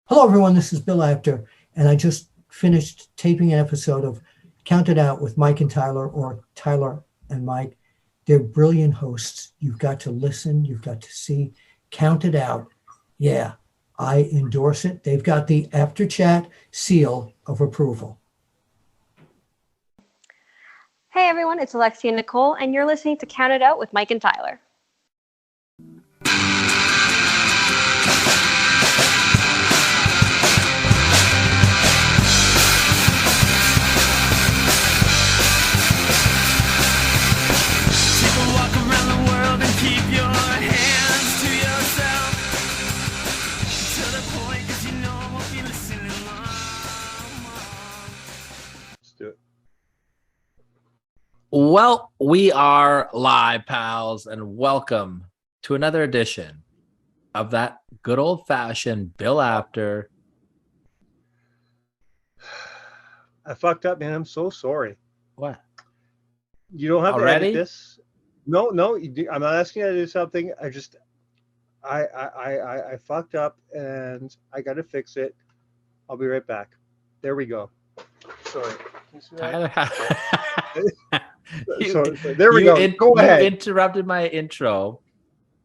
Hello, everyone. This is Bill Apter, and I just finished taping an episode of Count It Out with Mike and Tyler, or Tyler and Mike. They're brilliant hosts. You've got to listen. You've got to see. Count It Out. Yeah, I endorse it. They've got the After Chat seal of approval. Hey, everyone. It's Alexia Nicole, and you're listening to Count It Out with Mike and Tyler. Well, we are live, pals, and welcome to another edition of that good old-fashioned Bill Apter. I fucked up, man. I'm so sorry. What? You don't have Already? to edit this. No. I'm not asking you to do something. I fucked up, and I got to fix it. I'll be right back. There we go. Sorry. Tyler, there we go. Go ahead. You interrupted my intro.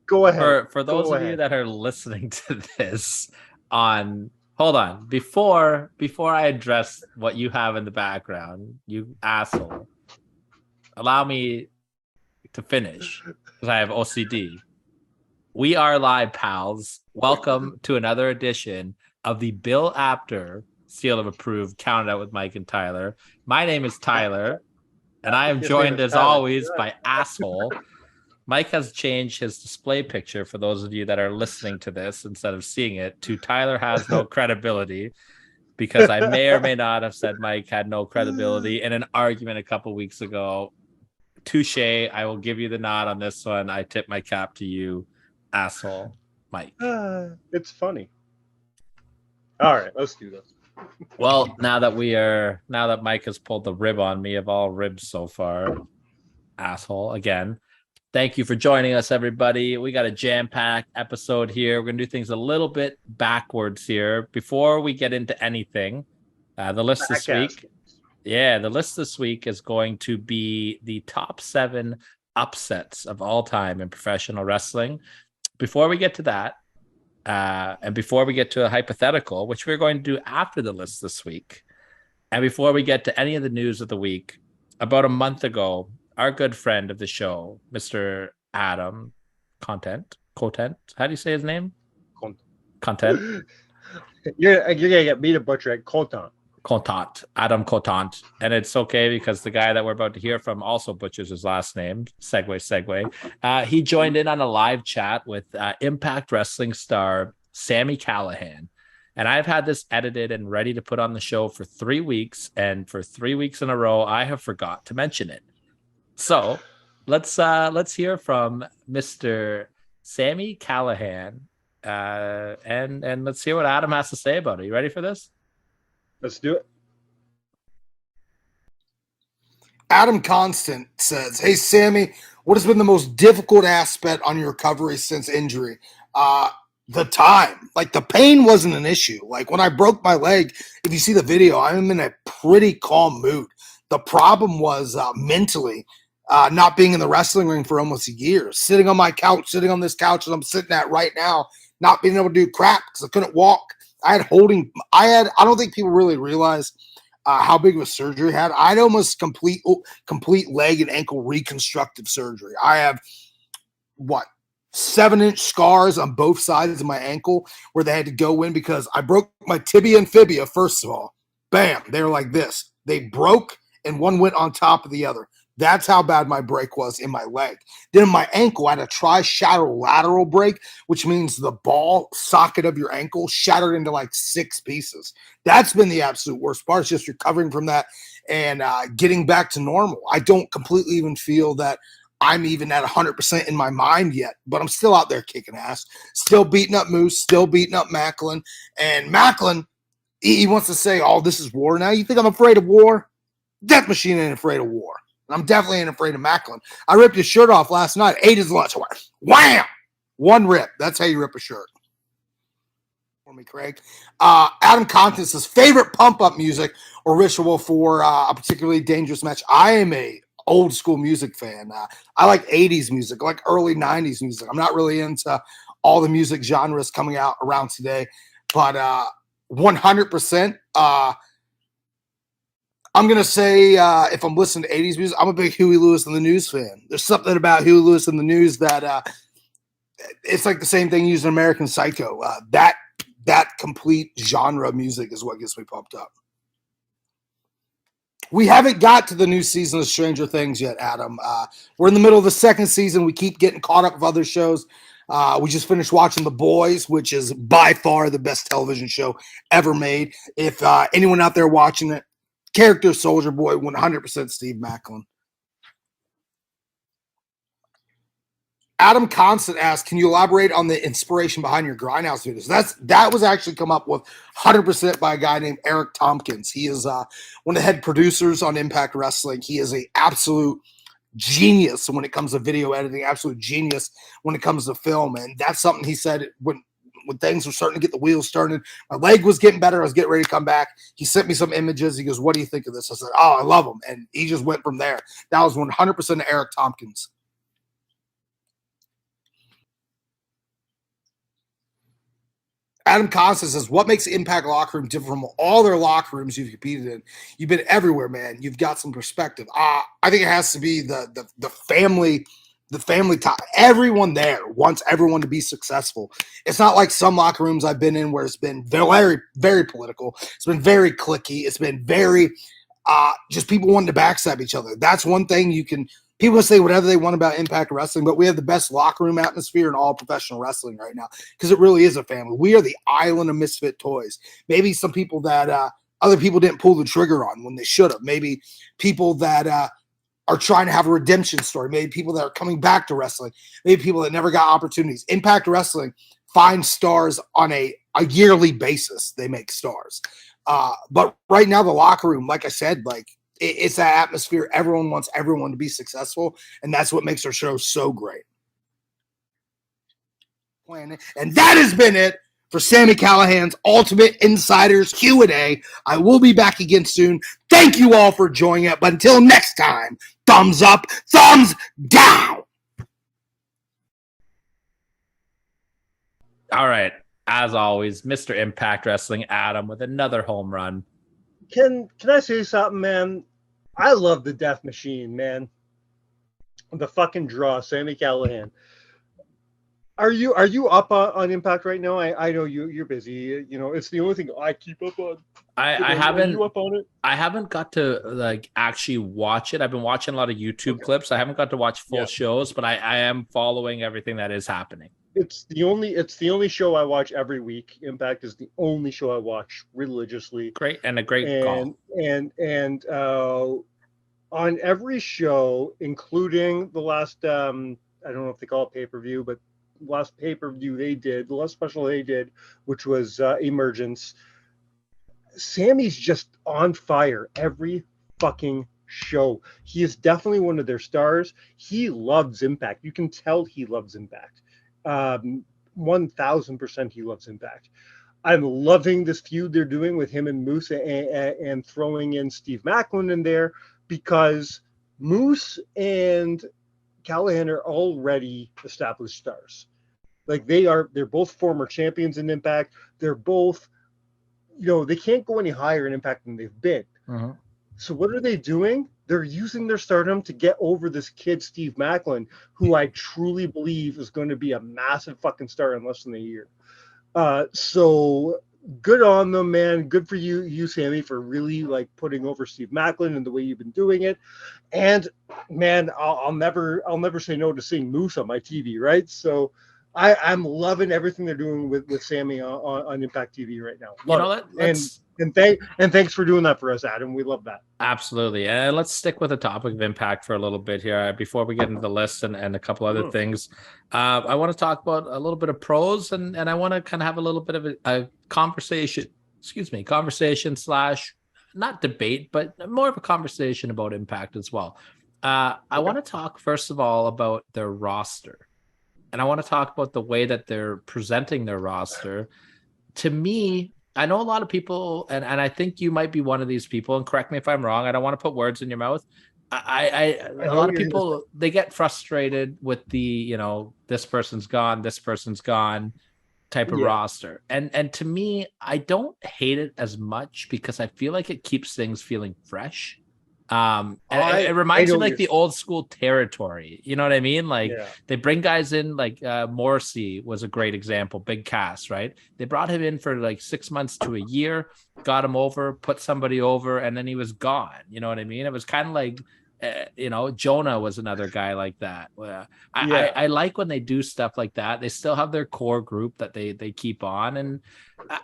Go ahead. For those of you that are listening to this on, hold on. Before I address what you have in the background, you asshole, allow me to finish because I have OCD. We are live, pals. Welcome to another edition of the Bill Apter Seal of Approved Count It Out with Mike and Tyler. My name is Tyler, and I am joined as always by asshole. Mike has changed his display picture for those of you that are listening to this instead of seeing it to Tyler has no credibility, because I may or may not have said Mike had no credibility in an argument a couple weeks ago. Touche. I will give you the nod on this one. I tip my cap to you, asshole, Mike. It's funny. All right, let's do this. Well, now that Mike has pulled the rib on me of all ribs so far, asshole, again, thank you for joining us, everybody. We got a jam-packed episode here. We're going to do things a little bit backwards here. Before we get into anything, the list this week is going to be the top 7 upsets of all time in professional wrestling. Before we get to that, and before we get to a hypothetical, which we're going to do after the list this week, and before we get to any of the news of the week, about a month ago, our good friend of the show, Mr. Adam Contant, how do you say his name? Contant. You're gonna get me to butcher it. Adam Contant, and it's okay because the guy that we're about to hear from also butchers his last name. Segue. He joined in on a live chat with Impact Wrestling star Sammy Callahan, and I've had this edited and ready to put on the show for 3 weeks, and for 3 weeks in a row, I have forgot to mention it. So let's hear from Mr. Sammy Callahan, and let's hear what Adam has to say about it. You ready for this? Let's do it. Adam Contant says, "Hey, Sammy, what has been the most difficult aspect on your recovery since injury?" The time. Like, the pain wasn't an issue. Like, when I broke my leg, if you see the video, I'm in a pretty calm mood. The problem was mentally, not being in the wrestling ring for almost a year, sitting on this couch that I'm sitting at right now, not being able to do crap because I couldn't walk. I don't think people really realize how big of a surgery I had. I had almost complete leg and ankle reconstructive surgery. I have 7-inch scars on both sides of my ankle where they had to go in because I broke my tibia and fibia. First of all, bam, they were like this. They broke and one went on top of the other. That's how bad my break was in my leg. Then in my ankle, I had a tri-lateral break, which means the ball socket of your ankle shattered into like 6 pieces. That's been the absolute worst part. It's just recovering from that and getting back to normal. I don't completely even feel that I'm even at 100% in my mind yet, but I'm still out there kicking ass, still beating up Moose, still beating up Macklin. And Macklin, he wants to say, oh, this is war now. You think I'm afraid of war? Death Machine ain't afraid of war. I'm definitely ain't afraid of Macklin. I ripped his shirt off last night, ate his lunch. I went, wham! One rip. That's how you rip a shirt. for me, Craig. Adam Contant says favorite pump up music or ritual for a particularly dangerous match. I am a old school music fan. I like 80s music, I like early 90s music. I'm not really into all the music genres coming out around today, but 100%. I'm going to say if I'm listening to 80s music, I'm a big Huey Lewis and the News fan. There's something about Huey Lewis and the News that it's like the same thing using American Psycho. That complete genre of music is what gets me pumped up. We haven't got to the new season of Stranger Things yet, Adam. We're in the middle of the second season. We keep getting caught up with other shows. We just finished watching The Boys, which is by far the best television show ever made. If anyone out there watching it, character Soldier Boy, 100% Steve Macklin. Adam Constant asked, can you elaborate on the inspiration behind your Grindhouse videos? That was actually come up with 100% by a guy named Eric Tompkins. He is one of the head producers on Impact Wrestling. He is an absolute genius when it comes to video editing, absolute genius when it comes to film. And that's something he said when things were starting to get the wheels turning. My leg was getting better. I was getting ready to come back. He sent me some images. He goes, what do you think of this? I said, oh, I love them. And he just went from there. That was 100% Eric Tompkins. Adam Costa says, what makes the Impact locker room different from all their locker rooms you've competed in? You've been everywhere, man. You've got some perspective. I think it has to be the family tie. Everyone there wants everyone to be successful. It's not like some locker rooms I've been in where it's been very, very political. It's been very cliquey. It's been very just people wanting to backstab each other. That's one thing you can – people say whatever they want about Impact Wrestling, but we have the best locker room atmosphere in all professional wrestling right now because it really is a family. We are the island of misfit toys. Maybe some people that other people didn't pull the trigger on when they should have. Maybe people that are trying to have a redemption story. Maybe people that are coming back to wrestling. Maybe people that never got opportunities. Impact Wrestling finds stars on a yearly basis. They make stars. But right now, the locker room, like I said, it's that atmosphere. Everyone wants everyone to be successful, and that's what makes our show so great. And that has been it for Sammy Callahan's Ultimate Insiders Q&A. I will be back again soon. Thank you all for joining it, but until next time, thumbs up, thumbs down. All right. As always, Mr. Impact Wrestling Adam with another home run. Can I say something, man? I love the Death Machine, man. The fucking draw, Sammy Callahan. Are you up on Impact right now? I know you're busy. You know, it's the only thing I keep up on. I haven't. Are you up on it? I haven't got to actually watch it. I've been watching a lot of YouTube clips. I haven't got to watch full shows, but I am following everything that is happening. It's the only show I watch every week. Impact is the only show I watch religiously. Great and a great call. And on every show, including the last I don't know if they call it pay-per-view, but last pay-per-view the last special they did, which was Emergence. Sammy's just on fire every fucking show. He is definitely one of their stars. He loves Impact. You can tell he loves Impact. 1000% he loves Impact. I'm loving this feud they're doing with him and Moose and throwing in Steve Macklin in there because Moose and Callahan are already established stars. They're both former champions in Impact. They're both, they can't go any higher in Impact than they've been. Uh-huh. So what are they doing? They're using their stardom to get over this kid, Steve Macklin, who I truly believe is going to be a massive fucking star in less than a year. So good on them, man. Good for you, Sammy, for really putting over Steve Macklin and the way you've been doing it. And man, I'll never say no to seeing Moose on my TV, right? So I'm loving everything they're doing with Sammy on Impact TV right now. And thanks for doing that for us, Adam. We love that. Absolutely. And let's stick with the topic of Impact for a little bit here before we get into the list and a couple other things. I want to talk about a little bit of pros and I want to kind of have a little bit of a conversation / not debate, but more of a conversation about Impact as well. I want to talk first of all about their roster. And I want to talk about the way that they're presenting their roster to me, I know a lot of people, and I think you might be one of these people, and correct me if I'm wrong. I don't want to put words in your mouth. A know lot of you're gonna people, they get frustrated with the, this person's gone, type of Yeah. roster. And to me, I don't hate it as much because I feel like it keeps things feeling fresh. And it reminds me know like you're the old school territory. You know what I mean? Like Yeah. they bring guys in, like Morrissey was a great example, big cast, right? They brought him in for like 6 months to a year, got him over, put somebody over, and then he was gone. You know what I mean? It was kind of like, Jonah was another guy like that. I like when they do stuff like that. They still have their core group that they keep on, and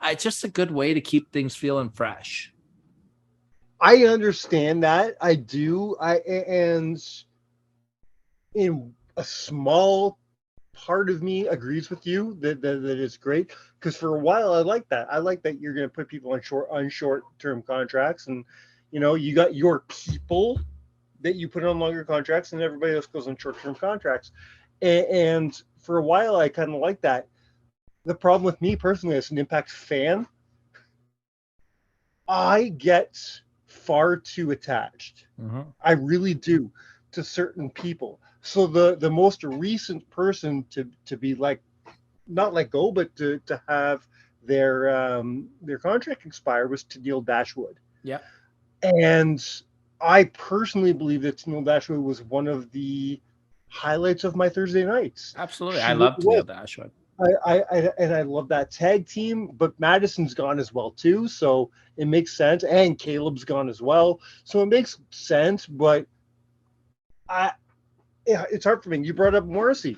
it's just a good way to keep things feeling fresh. I understand that. I do. And in a small part of me agrees with you that it's great, because for a while I like that. I like that you're going to put people on short term contracts, and you got your people that you put on longer contracts, and everybody else goes on short term contracts. And for a while I kind of like that. The problem with me personally as an Impact fan, I get far too attached. I really do, to certain people. So the most recent person to be like, not let go, but to have their contract expire was Tennille Dashwood. Yeah. And I personally believe that Tennille Dashwood was one of the highlights of my Thursday nights. Absolutely. She I love really Tennille was. Dashwood. I love that tag team, but Madison's gone as well too, so it makes sense. And Caleb's gone as well, so it makes sense. But it's hard for me. You brought up Morrissey.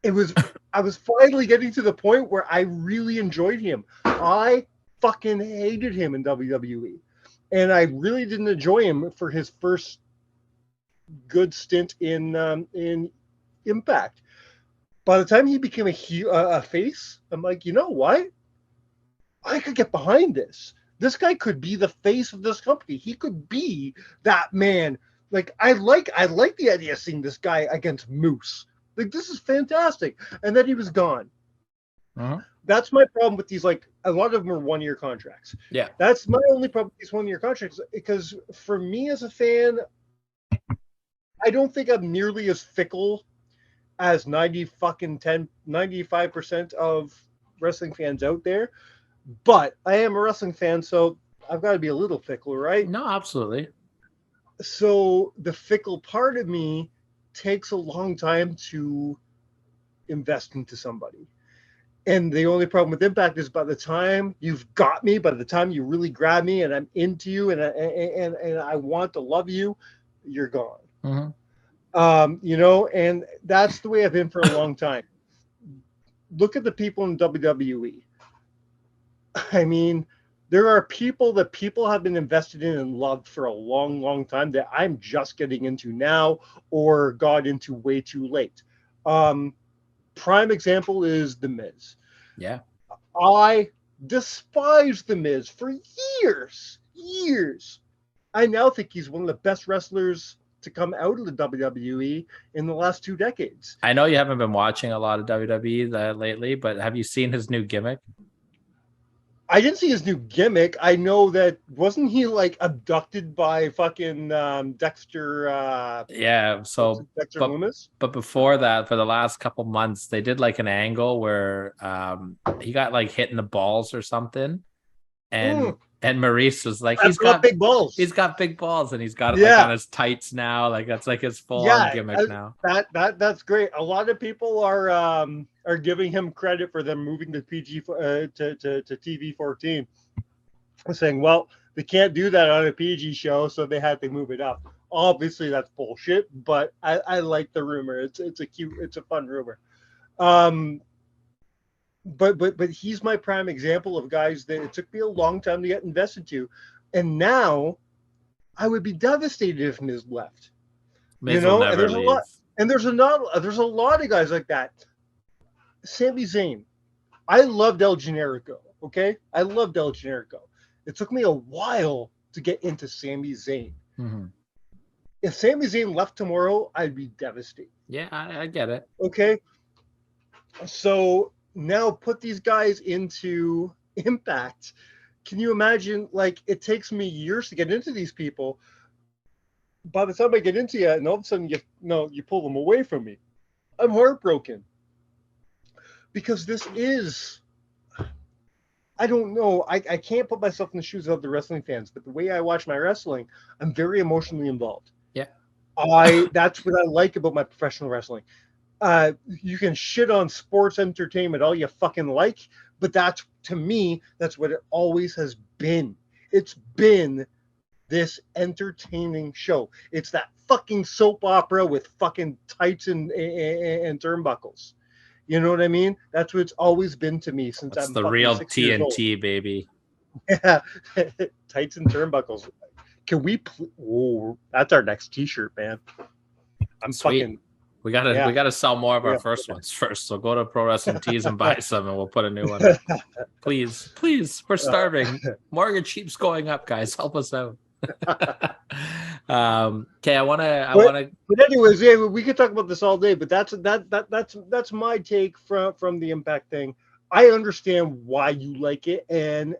I was finally getting to the point where I really enjoyed him. I fucking hated him in WWE, and I really didn't enjoy him for his first good stint in Impact. By the time he became a face, I'm like, you know what? I could get behind this. This guy could be the face of this company. He could be that man. Like I like the idea of seeing this guy against Moose. Like this is fantastic. And then he was gone. That's my problem with these. Like a lot of them are 1-year contracts. Yeah. That's my only problem with these 1-year contracts, because for me as a fan, I don't think I'm nearly as fickle as 95% of wrestling fans out there, but I am a wrestling fan, so I've got to be a little fickle, right? No, absolutely. So the fickle part of me takes a long time to invest into somebody. And the only problem with Impact is by the time you've got me, by the time you really grab me and I'm into you and I want to love you, you're gone. And that's the way I've been for a long time. Look at the people in WWE. I mean, there are people that people have been invested in and loved for a long, long time that I'm just getting into now or got into way too late. Prime example is The Miz. Yeah. I despised The Miz for years. I now think he's one of the best wrestlers to come out of the WWE in the last 2 decades. I know you haven't been watching a lot of WWE lately, but have you seen his new gimmick? I didn't see his new gimmick. I know that wasn't he like abducted by fucking Dexter? Yeah. So Dexter Loomis. But before that, for the last couple months, they did like an angle where he got like hit in the balls or something, and Maurice was like, he's got big balls. He's got big balls, and he's got it like on his tights now. Like that's like his full on gimmick now. That's great. A lot of people are giving him credit for them moving to PG to TV 14, saying, well, they can't do that on a PG show, so they had to move it up. Obviously, that's bullshit, but I like the rumor. It's a fun rumor. But he's my prime example of guys that it took me a long time to get invested to, and now I would be devastated if Miz left. Miz will never leave. There's a lot of guys like that. Sami Zayn, I loved El Generico. Okay, I loved El Generico. It took me a while to get into Sami Zayn. If Sami Zayn left tomorrow, I'd be devastated. Yeah, I get it. Okay, so now put these guys into Impact. Can you imagine? Like, it takes me years to get into these people. By the time I get into it, and all of a sudden you pull them away from me. I'm heartbroken because this is. I don't know. I can't put myself in the shoes of the wrestling fans, but the way I watch my wrestling, I'm very emotionally involved. Yeah. That's what I like about my professional wrestling. You can shit on sports entertainment all you fucking like, but to me, that's what it always has been. It's been this entertaining show. It's that fucking soap opera with fucking tights and turnbuckles. You know what I mean? That's what it's always been to me since That's I'm the real 6 years old. TNT, baby. Yeah, tights and turnbuckles. Can we? Oh, that's our next T-shirt, man. I'm Sweet. fucking. We gotta sell more of our first ones first. So go to Pro Wrestling Tees and buy some, and we'll put a new one up. Please, we're starving. Mortgage keeps going up, guys. Help us out. Okay, I wanna. But anyways, yeah, we could talk about this all day. But that's my take from the Impact thing. I understand why you like it, and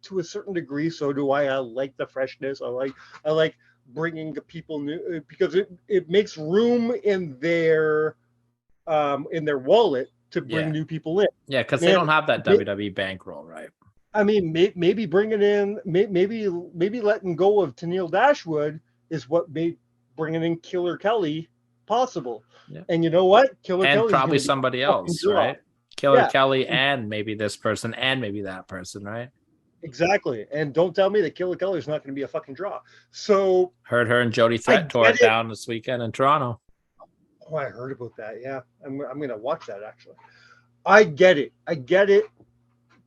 to a certain degree, so do I. I like the freshness. I like bringing people new because it makes room in their wallet to bring new people in. Yeah, because they don't have that WWE bankroll, right? I mean, maybe bringing in, maybe letting go of Tennille Dashwood is what made bringing in Killer Kelly possible. Yeah. And you know what? Killer Kelly probably somebody else, right? Killer Kelly and maybe this person and maybe that person, right? Exactly. And don't tell me that Killer Kelly is not going to be a fucking draw. So heard her and Jody Threat tore it down this weekend in Toronto. Oh, I heard about that. Yeah, I'm going to watch that actually. I get it.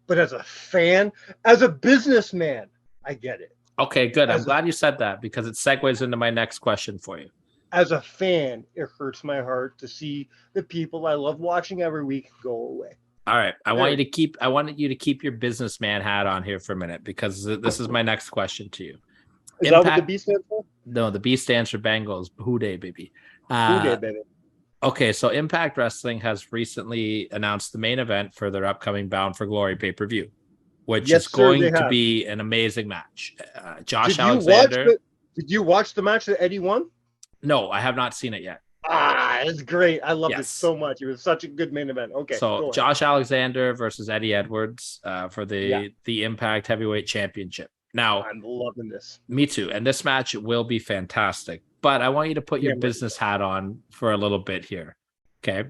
But as a fan, as a businessman, I get it. Okay, good. I'm glad you said that because it segues into my next question for you. As a fan, it hurts my heart to see the people I love watching every week go away. All right. I wanted you to keep your businessman hat on here for a minute because this is my next question to you. Is that what the B stands for? No, the B stands for Bengals. Hooday, baby. Hooday, baby. Okay, so Impact Wrestling has recently announced the main event for their upcoming Bound for Glory pay-per-view, which is going to be an amazing match. Josh Alexander. Did you watch the match that Eddie won? No, I have not seen it yet. It's great. I loved it so much. It was such a good main event. Okay. So Josh Alexander versus Eddie Edwards for the Impact Heavyweight Championship. Now, I'm loving this. Me too. And this match will be fantastic. But I want you to put your business hat on for a little bit here. Okay.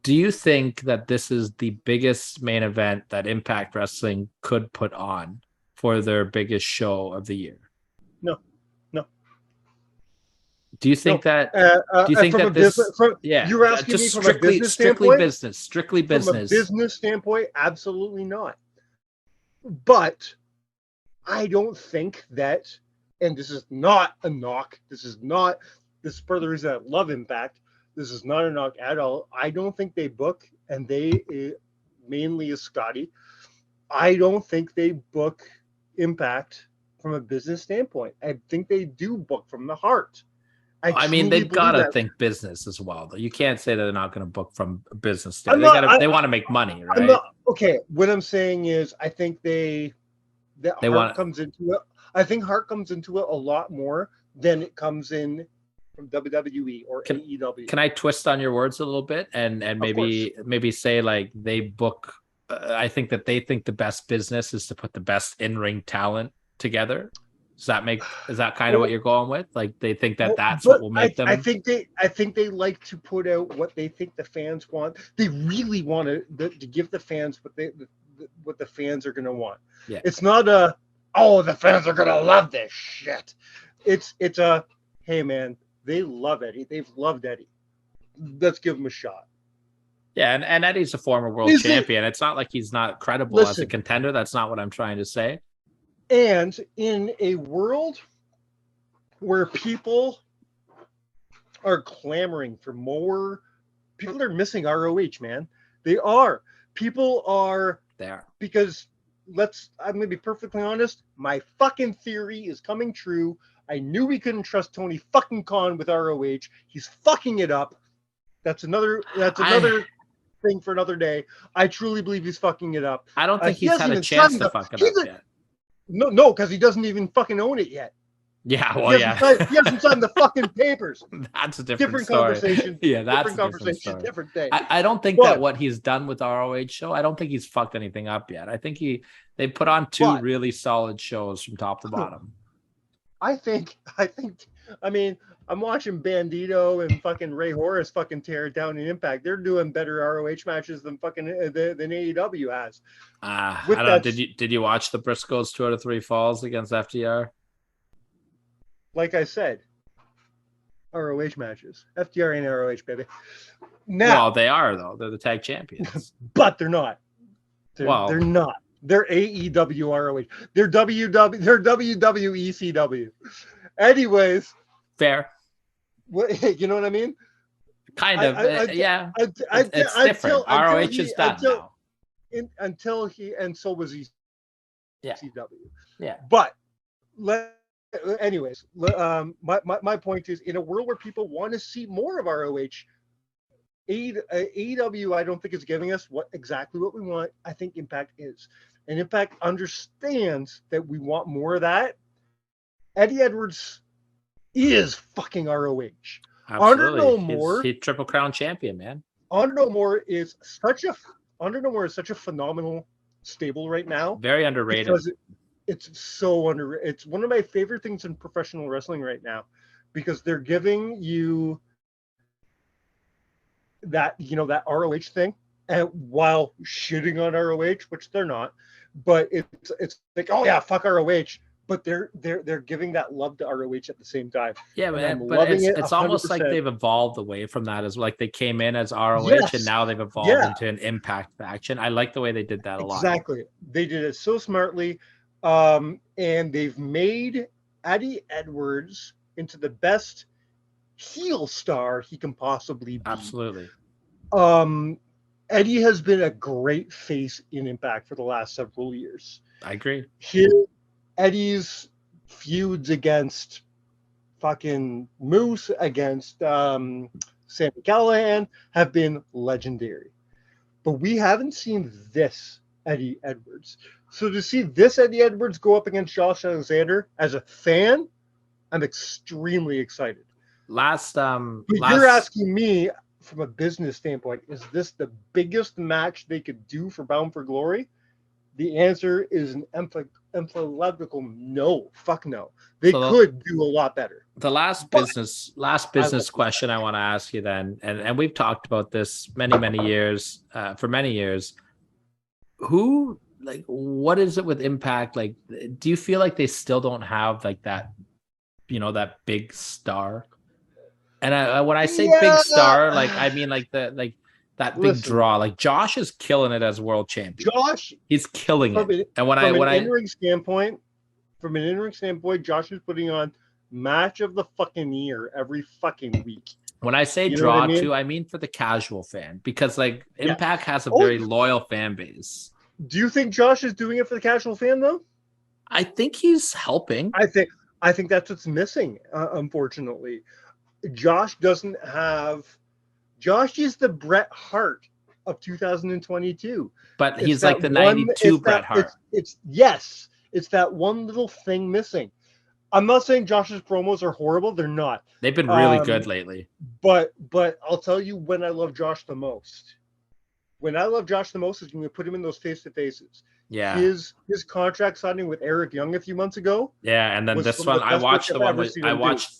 Do you think that this is the biggest main event that Impact Wrestling could put on for their biggest show of the year? No. Do you think that? Do you think that this? You're asking just me from strictly, a business strictly standpoint? business, strictly business. From a business standpoint, absolutely not. But I don't think that, and this is not a knock. This is part of the reason I love Impact. This is not a knock at all. I don't think they book, and they mainly is Scotty. I don't think they book Impact from a business standpoint. I think they do book from the heart. I mean, they've got to think business as well, though. You can't say that they're not going to book from a business standpoint. They want to make money, right? Okay, what I'm saying is, I think Hart comes into it. I think Hart comes into it a lot more than it comes in from WWE or AEW. Can I twist on your words a little bit and maybe say like they book? I think that they think the best business is to put the best in-ring talent together. Is that kind of what you're going with? Like they think that's what will make them. I think they like to put out what they think the fans want. They really want to give the fans what the fans are going to want. Yeah. It's not the fans are going to love this shit. It's a, hey man, they love Eddie. They've loved Eddie. Let's give him a shot. Yeah, and Eddie's a former world champion. It's not like he's not credible as a contender. That's not what I'm trying to say. And in a world where people are clamoring for more, people are missing ROH, man. They are. People are. They are. Because I'm going to be perfectly honest. My fucking theory is coming true. I knew we couldn't trust Tony fucking Khan with ROH. He's fucking it up. That's another thing for another day. I truly believe he's fucking it up. I don't think He he's had hasn't a even chance signed to the- fuck it he's up a- yet. No, because he doesn't even fucking own it yet. Yeah, He well, hasn't yeah, signed- he hasn't signed the fucking papers. That's a Different story. conversation. Yeah, that's Different a different conversation. story. Different thing. I don't think But- that what he's done with the ROH show, I don't think he's fucked anything up yet. I think they put on two But- really solid shows from top to bottom. I mean, I'm watching Bandito and fucking Ray Horace fucking tear it down in Impact. They're doing better ROH matches than fucking than AEW has. I With don't know. that- Did you watch the Briscoes 2 out of 3 falls against FTR? Like I said, ROH matches. FTR ain't ROH, baby. Now, Well, they are though. They're the tag champions. but they're not. Well- They're not. They're AEW ROH. They're WW. They're WWE CW. Anyways, Fair, you know what I mean? kind of. Yeah, it's different. ROH is done now. Until he, and so was he. Yeah. CW. Yeah. But anyways, my point is, in a world where people want to see more of ROH, AEW, I don't think is giving us exactly what we want. I think Impact is, and Impact understands that we want more of that. Eddie Edwards is fucking ROH. Absolutely. No More. He's Triple Crown champion, man. Honor No More is such a phenomenal stable right now. Very underrated. Because it's so underrated. It's one of my favorite things in professional wrestling right now, because they're giving you that ROH thing, and while shitting on ROH, which they're not, but it's like, oh yeah, fuck ROH, but they're giving that love to ROH at the same time. Yeah, And but I'm loving it's almost like 100%. they've evolved away from that, as like they came in as ROH Yes. and now they've evolved Yeah. into an Impact faction. I like the way they did that a lot. Exactly. They did it so smartly. And they've made Eddie Edwards into the best heel star he can possibly be. Absolutely. Eddie has been a great face in Impact for the last several years. I agree. Eddie's feuds against fucking Moose, against Sammy Callahan, have been legendary. But we haven't seen this Eddie Edwards. So to see this Eddie Edwards go up against Josh Alexander, as a fan, I'm extremely excited. But You're asking me from a business standpoint, is this the biggest match they could do for Bound for Glory? The answer is an emphatic no. Fuck no. They could do a lot better. The last business question I want to ask you then, and we've talked about this for many years. What is it with Impact? Like, do you feel like they still don't have like that, that big star? And when I say big star, like I mean like that big draw. Like Josh is killing it as world champion. He's killing it. And when from an in-ring standpoint, Josh is putting on match of the fucking year every fucking week. When I say draw too, I mean for the casual fan, because like Impact has a very loyal fan base. Do you think Josh is doing it for the casual fan though? I think he's helping. I think that's what's missing, unfortunately. Josh is the Bret Hart of 2022. But he's like the 92 Bret Hart. It's that one little thing missing. I'm not saying Josh's promos are horrible. They're not. They've been really good lately. But I'll tell you when I love Josh the most. When I love Josh the most is when we put him in those face-to-faces. Yeah. His contract signing with Eric Young a few months ago. Yeah, and then this one, I watched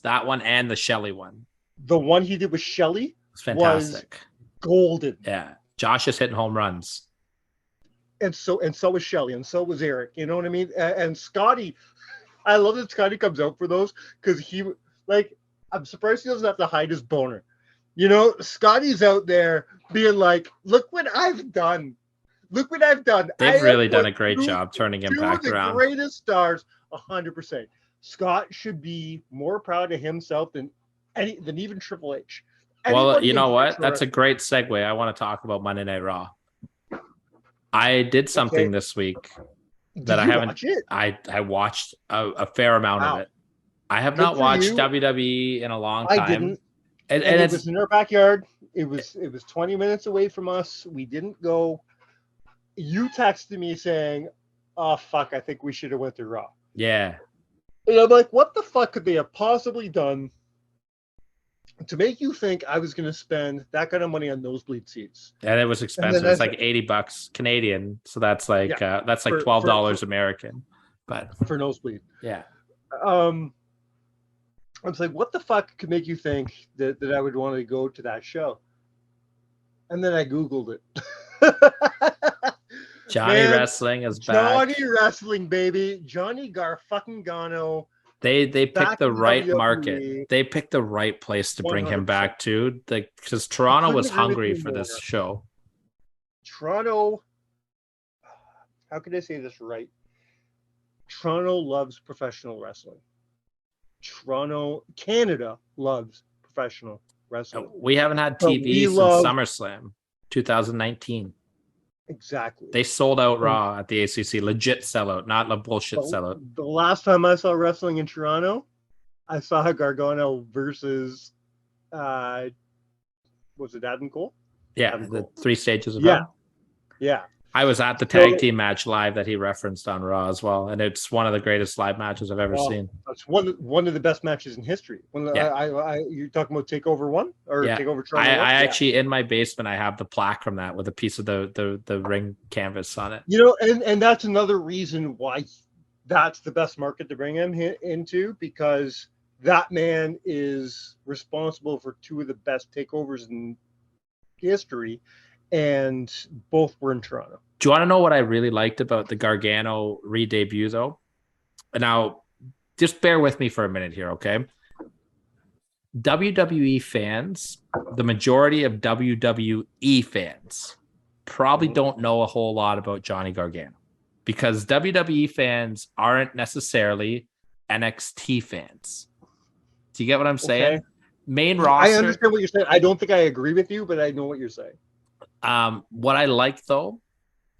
that one and the Shelley one. The one he did with Shelley was fantastic. Golden. Yeah. Josh is hitting home runs. And so was Shelley, and so was Eric. You know what I mean? And Scotty, I love that Scotty comes out for those, because I'm surprised he doesn't have to hide his boner. Scotty's out there being like, look what I've done. Look what I've done. They've really done a great job turning Impact around. The greatest stars, 100%. Scott should be more proud of himself than even Triple H. Well, you know what? That's a great segue. I want to talk about Monday Night Raw. I did something this week that I haven't. I watched a fair amount of it. I have not watched WWE in a long time. I didn't. And it was in our backyard. It was 20 minutes away from us. We didn't go. You texted me saying, "Oh fuck, I think we should have went to Raw." Yeah. And I'm like, what the fuck could they have possibly done to make you think I was going to spend that kind of money on nosebleed seats? And it was expensive. It's like $80 Canadian. So that's like that's like $12 American. But for nosebleed. Yeah. I was like, what the fuck could make you think that I would want to go to that show? And then I Googled it. Johnny Wrestling is back. Johnny Wrestling, baby. Johnny Gargano. They picked the right WWE. market. They picked the right place to bring him 100%. back to. Because Toronto was hungry for this show. Toronto, how could I say this right? Toronto loves professional wrestling. Canada loves professional wrestling. We haven't had But TV we since love- SummerSlam 2019. Exactly. They sold out Raw at the ACC. Legit sellout, not a bullshit sellout. The last time I saw wrestling in Toronto, I saw Gargano versus, was it Adam Cole? Yeah, Adam the Cole. 3 stages of Yeah. Raw. Yeah. I was at the tag team match live that he referenced on Raw as well, and it's one of the greatest live matches I've ever seen. It's one of the best matches in history. You're talking about Takeover 1 or Takeover Toronto? I actually in my basement I have the plaque from that with a piece of the ring canvas on it. You know, and that's another reason why that's the best market to bring him into, because that man is responsible for 2 of the best takeovers in history, and both were in Toronto. Do you want to know what I really liked about the Gargano re-debut, though? Now, just bear with me for a minute here, okay? WWE fans, the majority of WWE fans, probably don't know a whole lot about Johnny Gargano because WWE fans aren't necessarily NXT fans. Do you get what I'm saying? Okay. Main roster. I understand what you're saying. I don't think I agree with you, but I know what you're saying. What I like though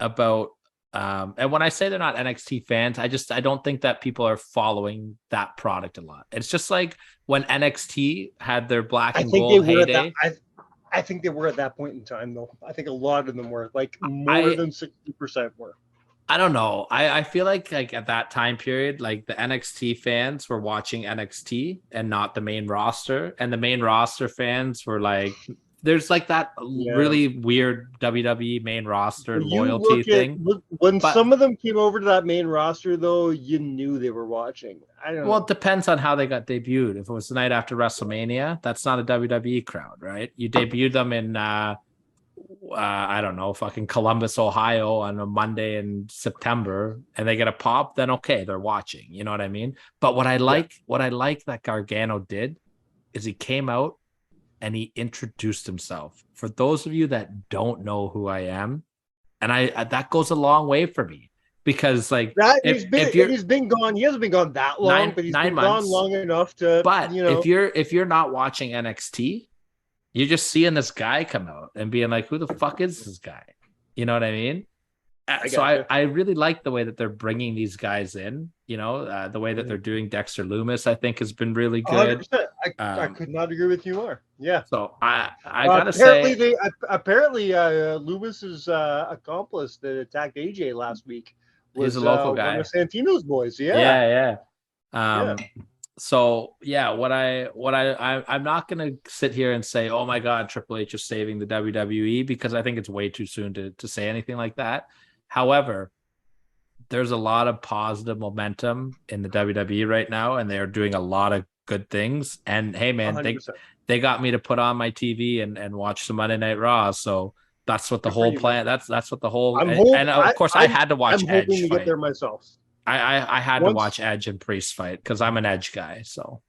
about and when I say they're not NXT fans, I don't think that people are following that product a lot. It's just like when NXT had their black and gold heyday. I think they were at that point in time though. I think a lot of them were like more than 60% were. I don't know. I feel like at that time period, like the NXT fans were watching NXT and not the main roster, and the main roster fans were like, there's like that really weird WWE main roster loyalty thing. When some of them came over to that main roster, though, you knew they were watching. I don't know. Well, it depends on how they got debuted. If it was the night after WrestleMania, that's not a WWE crowd, right? You debuted them in, I don't know, fucking Columbus, Ohio on a Monday in September, and they get a pop, then okay, they're watching. You know what I mean? But what I like that Gargano did is he came out and he introduced himself. For those of you that don't know who I am, and I that goes a long way for me because like he's been gone. He hasn't been gone that long, but he's been gone long enough to. But if you're not watching NXT, you're just seeing this guy come out and being like, "Who the fuck is this guy?" You know what I mean? I really like the way that they're bringing these guys in. You know, the way that they're doing Dexter Loomis, I think, has been really good. 100%. I could not agree with you more. Yeah. So I gotta say, apparently Loomis's accomplice that attacked AJ last week was a local guy, one of Santino's boys. Yeah. So yeah, I'm not gonna sit here and say, oh my God, Triple H is saving the WWE, because I think it's way too soon to say anything like that. However, there's a lot of positive momentum in the WWE right now, and they're doing a lot of good things. And hey, man, 100%. they got me to put on my TV and watch some Monday Night Raw. So that's what the whole plan. That's what the whole. And of course, I had to watch I'm Edge hoping to fight. get there myself. I had to watch Edge and Priest fight because I'm an Edge guy. So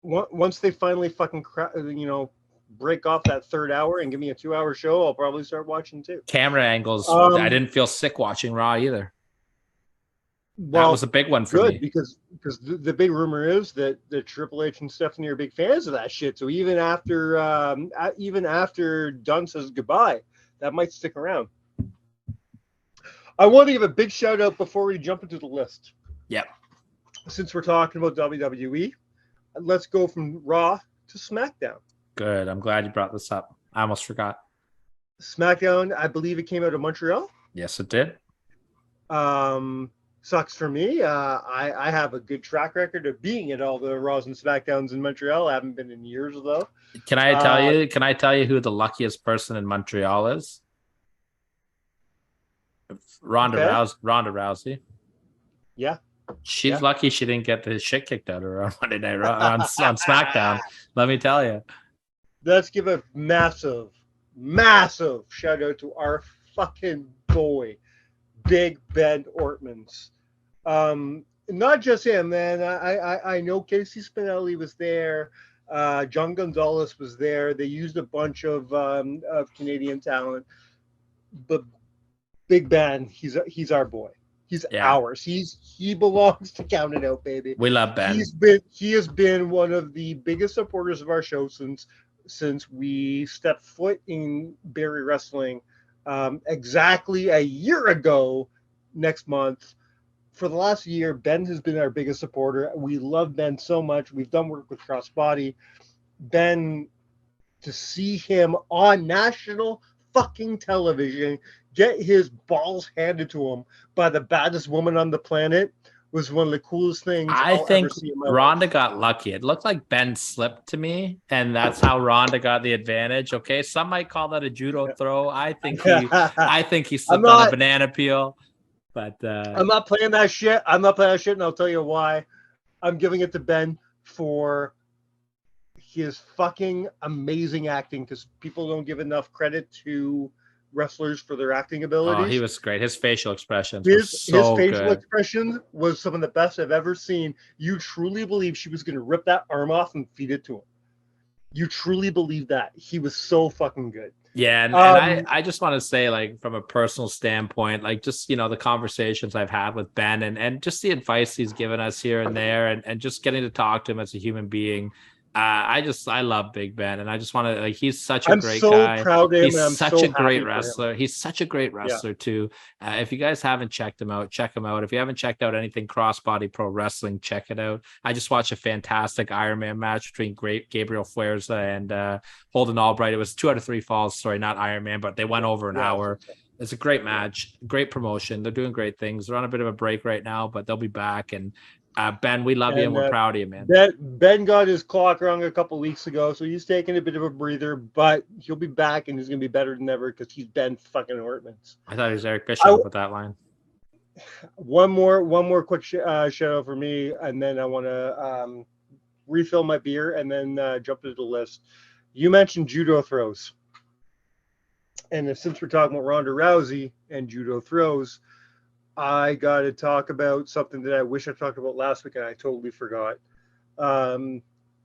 once they finally fucking break off that third hour and give me a 2-hour show, I'll probably start watching too. Camera angles. I didn't feel sick watching Raw either. Well, that was a big one for me because the big rumor is that Triple H and Stephanie are big fans of that shit. So even after Dunn says goodbye, that might stick around. I want to give a big shout out before we jump into the list. Yeah. Since we're talking about WWE, let's go from Raw to SmackDown. Good. I'm glad you brought this up. I almost forgot. SmackDown, I believe it came out of Montreal. Yes, it did. Sucks for me. I have a good track record of being at all the Raws and SmackDowns in Montreal. I haven't been in years though. Can I tell you? Can I tell you who the luckiest person in Montreal is? Ronda Rousey. Yeah. She's lucky she didn't get the shit kicked out of her on Monday Night Raw on SmackDown. Let me tell you. Let's give a massive shout out to our fucking boy, Big Ben Ortmans. Not just him, man. I know Casey Spinelli was there. John Gonzalez was there. They used a bunch of Canadian talent, but Big Ben, he's our boy. He's ours. He belongs to Count It Out, baby. We love Ben. He has been one of the biggest supporters of our show since we stepped foot in Barrie Wrestling exactly a year ago next month. For the last year, Ben has been our biggest supporter. We love Ben so much. We've done work with Crossbody. Ben, to see him on national fucking television get his balls handed to him by the baddest woman on the planet was one of the coolest things I think ever see in my Ronda life. got lucky. It looked like Ben slipped to me, and that's how Ronda got the advantage. Okay, some might call that a judo throw. I think he slipped on a banana peel. But I'm not playing that shit. And I'll tell you why. I'm giving it to Ben for his fucking amazing acting, because people don't give enough credit to wrestlers for their acting abilities. Oh, he was great. His facial expressions His facial good. expression was some of the best I've ever seen. You truly believe she was going to rip that arm off and feed it to him. You truly believe that. He was so fucking good. Yeah, and I just want to say, like, from a personal standpoint, like, just, you know, the conversations I've had with Ben and just the advice he's given us here and there, and just getting to talk to him as a human being. I love Big Ben, and I just want to, like, he's such a great guy. Proud of him. He's such a great wrestler. He's such a great wrestler too. If you guys haven't checked him out, check him out. If you haven't checked out anything Crossbody Pro Wrestling, check it out. I just watched a fantastic Iron Man match between Gabriel Fuerza and Holden Albright. It was 2 out of 3 falls. Sorry, not Iron Man, but they went over an hour. It's a great match, great promotion. They're doing great things. They're on a bit of a break right now, but they'll be back. And Ben, we love you, and we're proud of you, man. Ben got his clock wrong a couple weeks ago, so he's taking a bit of a breather, but he'll be back, and he's going to be better than ever because he's Ben fucking Ortmans. I thought he was Eric Bischoff with that line. One more quick shout out for me, and then I want to refill my beer and then jump into the list. You mentioned judo throws, and since we're talking about Ronda Rousey and judo throws, I got to talk about something that I wish I talked about last week and I totally forgot.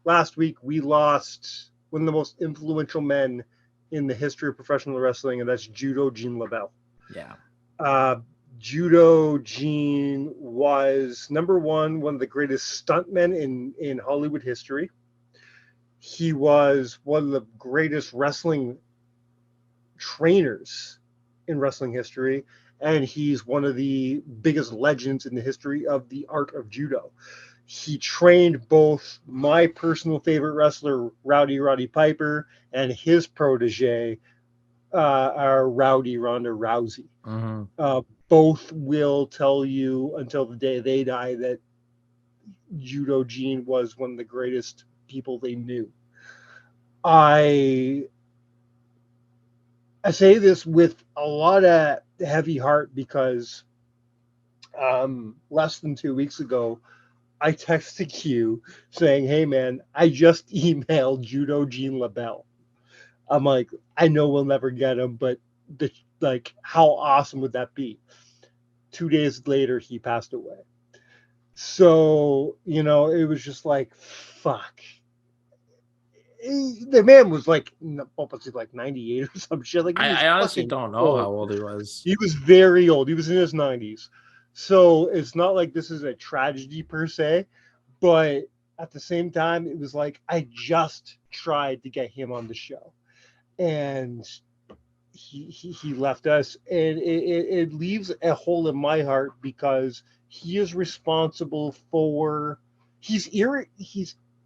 Last week, we lost one of the most influential men in the history of professional wrestling, and that's Judo Gene LaBelle. Yeah. Judo Gene was, number one of the greatest stuntmen in Hollywood history. He was one of the greatest wrestling trainers in wrestling history. And he's one of the biggest legends in the history of the art of judo. He trained both my personal favorite wrestler, Roddy Piper, and his protege, Rowdy Ronda Rousey. Mm-hmm. Both will tell you until the day they die that Judo Gene was one of the greatest people they knew. I say this with a lot of heavy heart because less than 2 weeks ago, I texted you saying, "Hey man, I just emailed Judo Gene LaBelle." I'm like, I know we'll never get him, but how awesome would that be? 2 days later, he passed away. So, you know, it was just like, fuck. The man was like 98 or some shit. Like, I honestly don't know how old he was. He was very old. He was in his 90s. So it's not like this is a tragedy per se, but at the same time, it was like I just tried to get him on the show, and he left us, and it leaves a hole in my heart because he is responsible for he's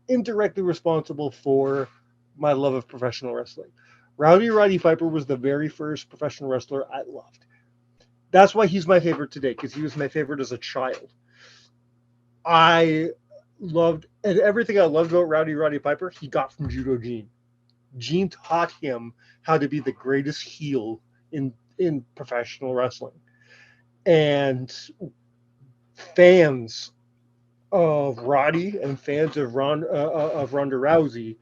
indirectly responsible for my love of professional wrestling. Roddy Piper was the very first professional wrestler I loved. That's why he's my favorite today, because he was my favorite as a child. I loved, and everything I loved about Roddy Piper, he got from Judo Gene. Gene taught him how to be the greatest heel in professional wrestling. And fans of Roddy and fans of Ronda Rousey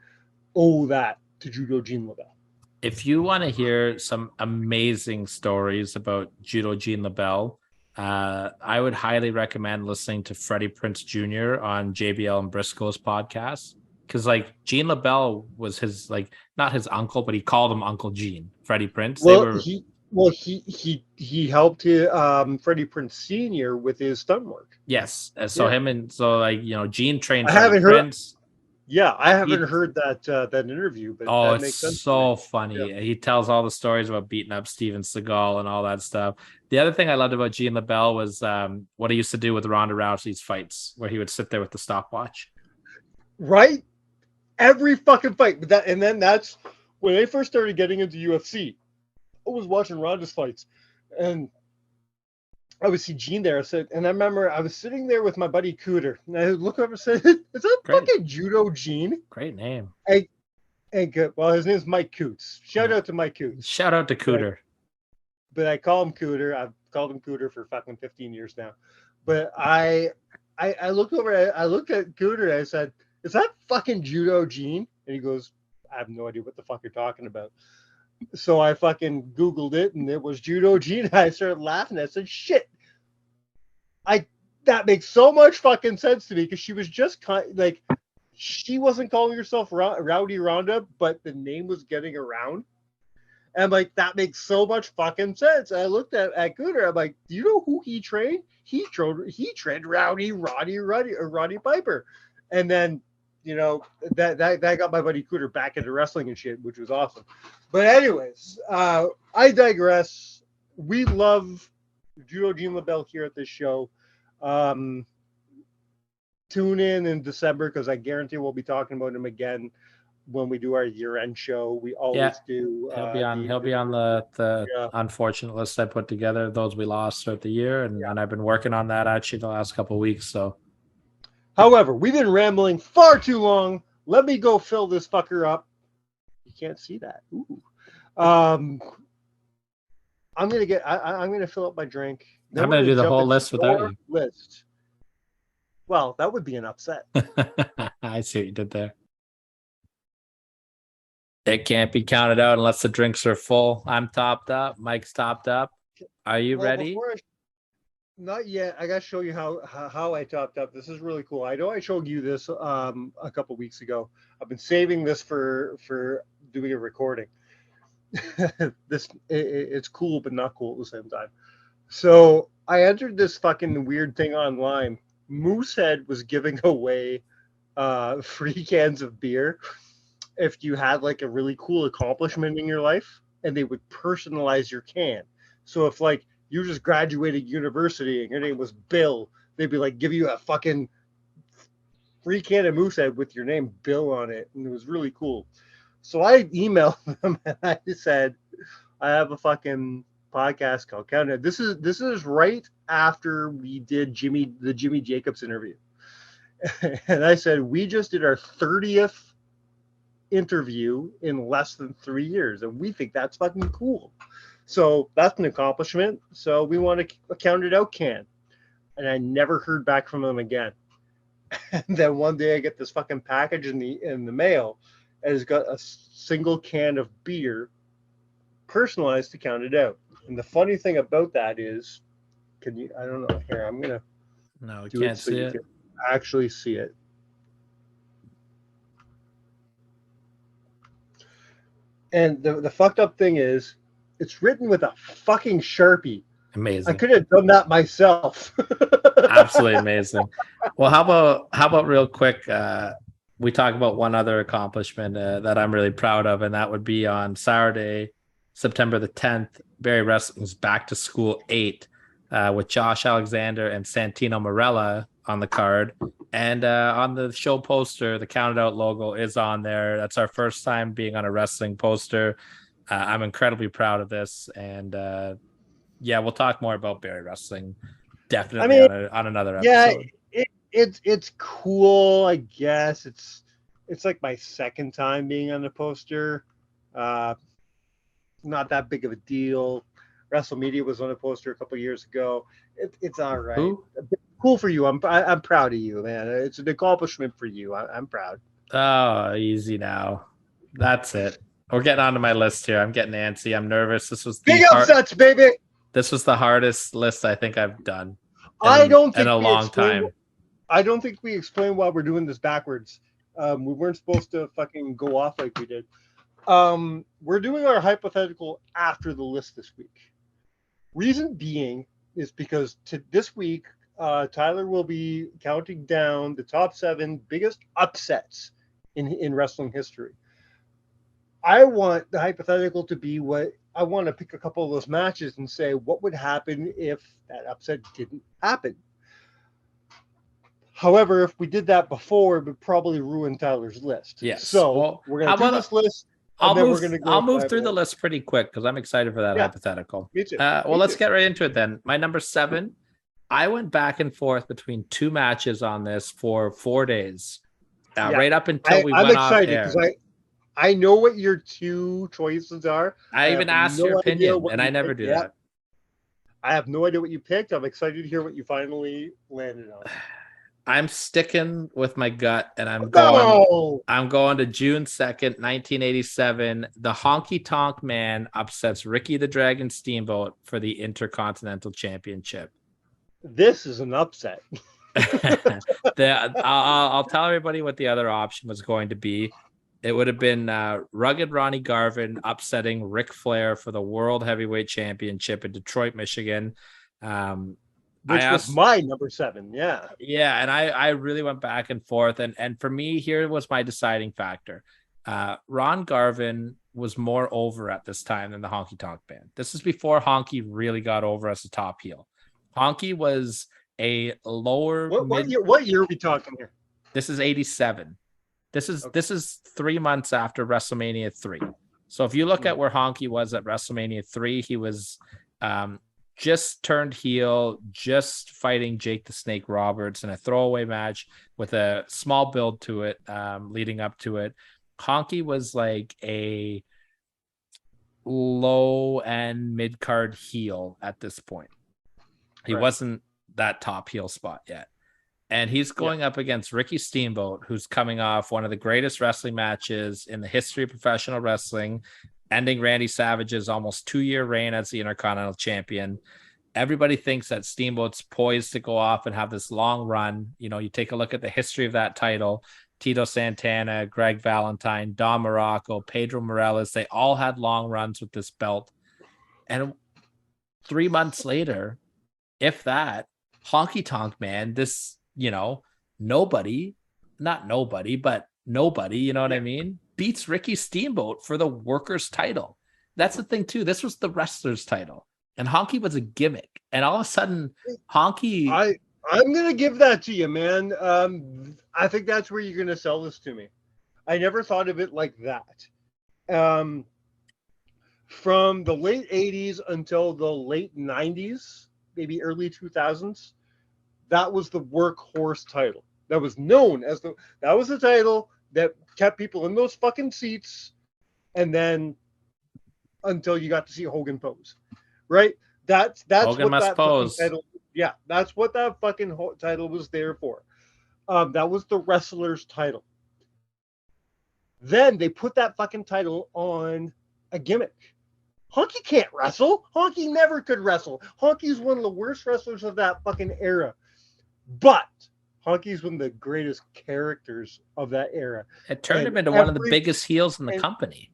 owe that to Judo Gene LaBelle. If you want to hear some amazing stories about Judo Gene LaBelle, I would highly recommend listening to Freddie Prinze Jr. on JBL and Briscoe's podcast. Because like Gene LaBelle was his, like, not his uncle, but he called him Uncle Gene, Freddie Prinze. He helped Freddie Prinze Sr. with his stunt work. Yes. Gene trained I haven't Freddie heard. Prinze. Yeah, I haven't heard that interview, but that makes sense. It's so funny. Yeah. He tells all the stories about beating up Steven Seagal and all that stuff. The other thing I loved about Gene LaBelle was what he used to do with Ronda Rousey's fights, where he would sit there with the stopwatch. Right? Every fucking fight. And then that's when they first started getting into UFC. I was watching Ronda's fights, and I would see Gene there. And I remember I was sitting there with my buddy Cooter, and I look over and said, "Is that fucking Judo Gene?" Great name. Well, his name's Mike Coots. Shout out to Mike Coots. Shout out to Cooter. But I call him Cooter. I've called him Cooter for fucking 15 years now. But I looked over. I looked at Cooter. And I said, "Is that fucking Judo Gene?" And he goes, "I have no idea what the fuck you're talking about." So I fucking Googled it, and it was Judo Gene. I started laughing. I said, "Shit, that makes so much fucking sense to me," because she was just like, she wasn't calling herself Rowdy Ronda, but the name was getting around. And I'm like, that makes so much fucking sense. And I looked at Cooter. I'm like, do you know who he trained? He trained Roddy Piper, and then that got my buddy Cooter back into wrestling and shit, which was awesome. But anyways, I digress. We love Judo Gene LaBelle here at this show. Tune in December, because I guarantee we'll be talking about him again when we do our year-end show. We always do. He'll be on the unfortunate list I put together, those we lost throughout the year, and I've been working on that actually the last couple of weeks. So, however, we've been rambling far too long. Let me go fill this fucker up. You can't see that. Ooh. I'm gonna fill up my drink. I'm gonna do the whole list without you. List. Well, that would be an upset. I see what you did there. It can't be counted out unless the drinks are full. I'm topped up. Mike's topped up. Are you ready? Not yet. I gotta show you how I topped up. This is really cool. I know I showed you this a couple weeks ago. I've been saving this for doing a recording. It's cool but not cool at the same time. So I entered this fucking weird thing online. Moosehead was giving away free cans of beer if you had like a really cool accomplishment in your life, and they would personalize your can. So if like you just graduated university and your name was Bill, they'd be like, give you a fucking free can of Moosehead with your name Bill on it. And it was really cool. So I emailed them and I said, I have a fucking podcast called Countdown. This is right after we did the Jimmy Jacobs interview. And I said, we just did our 30th interview in less than 3 years. And we think that's fucking cool. So that's an accomplishment. So we want to count it out can. And I never heard back from them again. And then one day I get this fucking package in the mail, and it's got a single can of beer personalized to count it out. And the funny thing about that is, can you? I don't know. Here, I'm gonna. No, you can't see it. Actually, see it. And the fucked up thing is, it's written with a fucking Sharpie. Amazing. I could have done that myself. Absolutely amazing. Well, how about real quick? We talk about one other accomplishment that I'm really proud of, and that would be on Saturday, September the 10th, Barry Wrestling's Back to School 8 with Josh Alexander and Santino Marella on the card. And on the show poster, the Counted Out logo is on there. That's our first time being on a wrestling poster. I'm incredibly proud of this. And yeah, we'll talk more about Barry Wrestling definitely on another episode. It's cool, I guess. It's like my second time being on the poster. Not that big of a deal. WrestleMedia was on a poster a couple years ago. It's all right. Who? Cool for you. I'm proud of you, man. It's an accomplishment for you. I'm proud. Oh, easy now. That's it. We're getting onto my list here. I'm getting antsy. I'm nervous. This was Big upsets, baby. This was the hardest list I think I've done. In a long time. I don't think we explained why we're doing this backwards. We weren't supposed to fucking go off like we did. We're doing our hypothetical after the list this week. Reason being is because this week, Tyler will be counting down the top 7 biggest upsets in wrestling history. I want the hypothetical to be I want to pick a couple of those matches and say what would happen if that upset didn't happen. However, if we did that before, it would probably ruin Tyler's list. Yes. So we're going to do this list. I'll move through the list pretty quick because I'm excited for that hypothetical. Me too. Let's get right into it then. My number 7, I went back and forth between 2 matches on this for 4 days, right up until we went off air. I'm excited because I know what your 2 choices are. I even asked your opinion, and I never do that. I have no idea what you picked. I'm excited to hear what you finally landed on. I'm sticking with my gut, and I'm going to June 2nd, 1987. The Honky Tonk Man upsets Ricky the Dragon Steamboat for the Intercontinental Championship. This is an upset. I'll tell everybody what the other option was going to be. It would have been Rugged Ronnie Garvin upsetting Ric Flair for the World Heavyweight Championship in Detroit, Michigan. Which was my number 7, yeah. Yeah, and I really went back and forth. And for me, here was my deciding factor. Ron Garvin was more over at this time than the Honky Tonk Man. This is before Honky really got over as a top heel. Honky was a lower... What year are we talking here? This is 87. This is 3 months after WrestleMania 3. So if you look at where Honky was at WrestleMania 3, he was... just turned heel, just fighting Jake the Snake Roberts in a throwaway match with a small build to it, leading up to it. Honky was like a low and mid card heel at this point. He wasn't that top heel spot yet. And he's going up against Ricky Steamboat, who's coming off one of the greatest wrestling matches in the history of professional wrestling, ending Randy Savage's almost 2-year reign as the Intercontinental Champion. Everybody thinks that Steamboat's poised to go off and have this long run. You know, you take a look at the history of that title. Tito Santana, Greg Valentine, Don Morocco, Pedro Morales, they all had long runs with this belt. And 3 months later, if that, Honky Tonk Man, this, nobody, but nobody, you know what I mean, beats Ricky Steamboat for the workers title. That's the thing too. This was the wrestler's title, and Honky was a gimmick. And all of a sudden, Honky... I'm going to give that to you, man. I think that's where you're going to sell this to me. I never thought of it like that. From the late 80s until the late 90s, maybe early 2000s, that was the workhorse title. That was known as that was the title that kept people in those fucking seats, and then until you got to see Hogan pose, right? That's Hogan what that pose. Title, yeah, that's what that fucking title was there for. That was the wrestler's title. Then they put that fucking title on a gimmick. Honky can't wrestle. Honky never could wrestle. Honky's one of the worst wrestlers of that fucking era. But Honky's one of the greatest characters of that era. It turned him into one of the biggest heels in the company.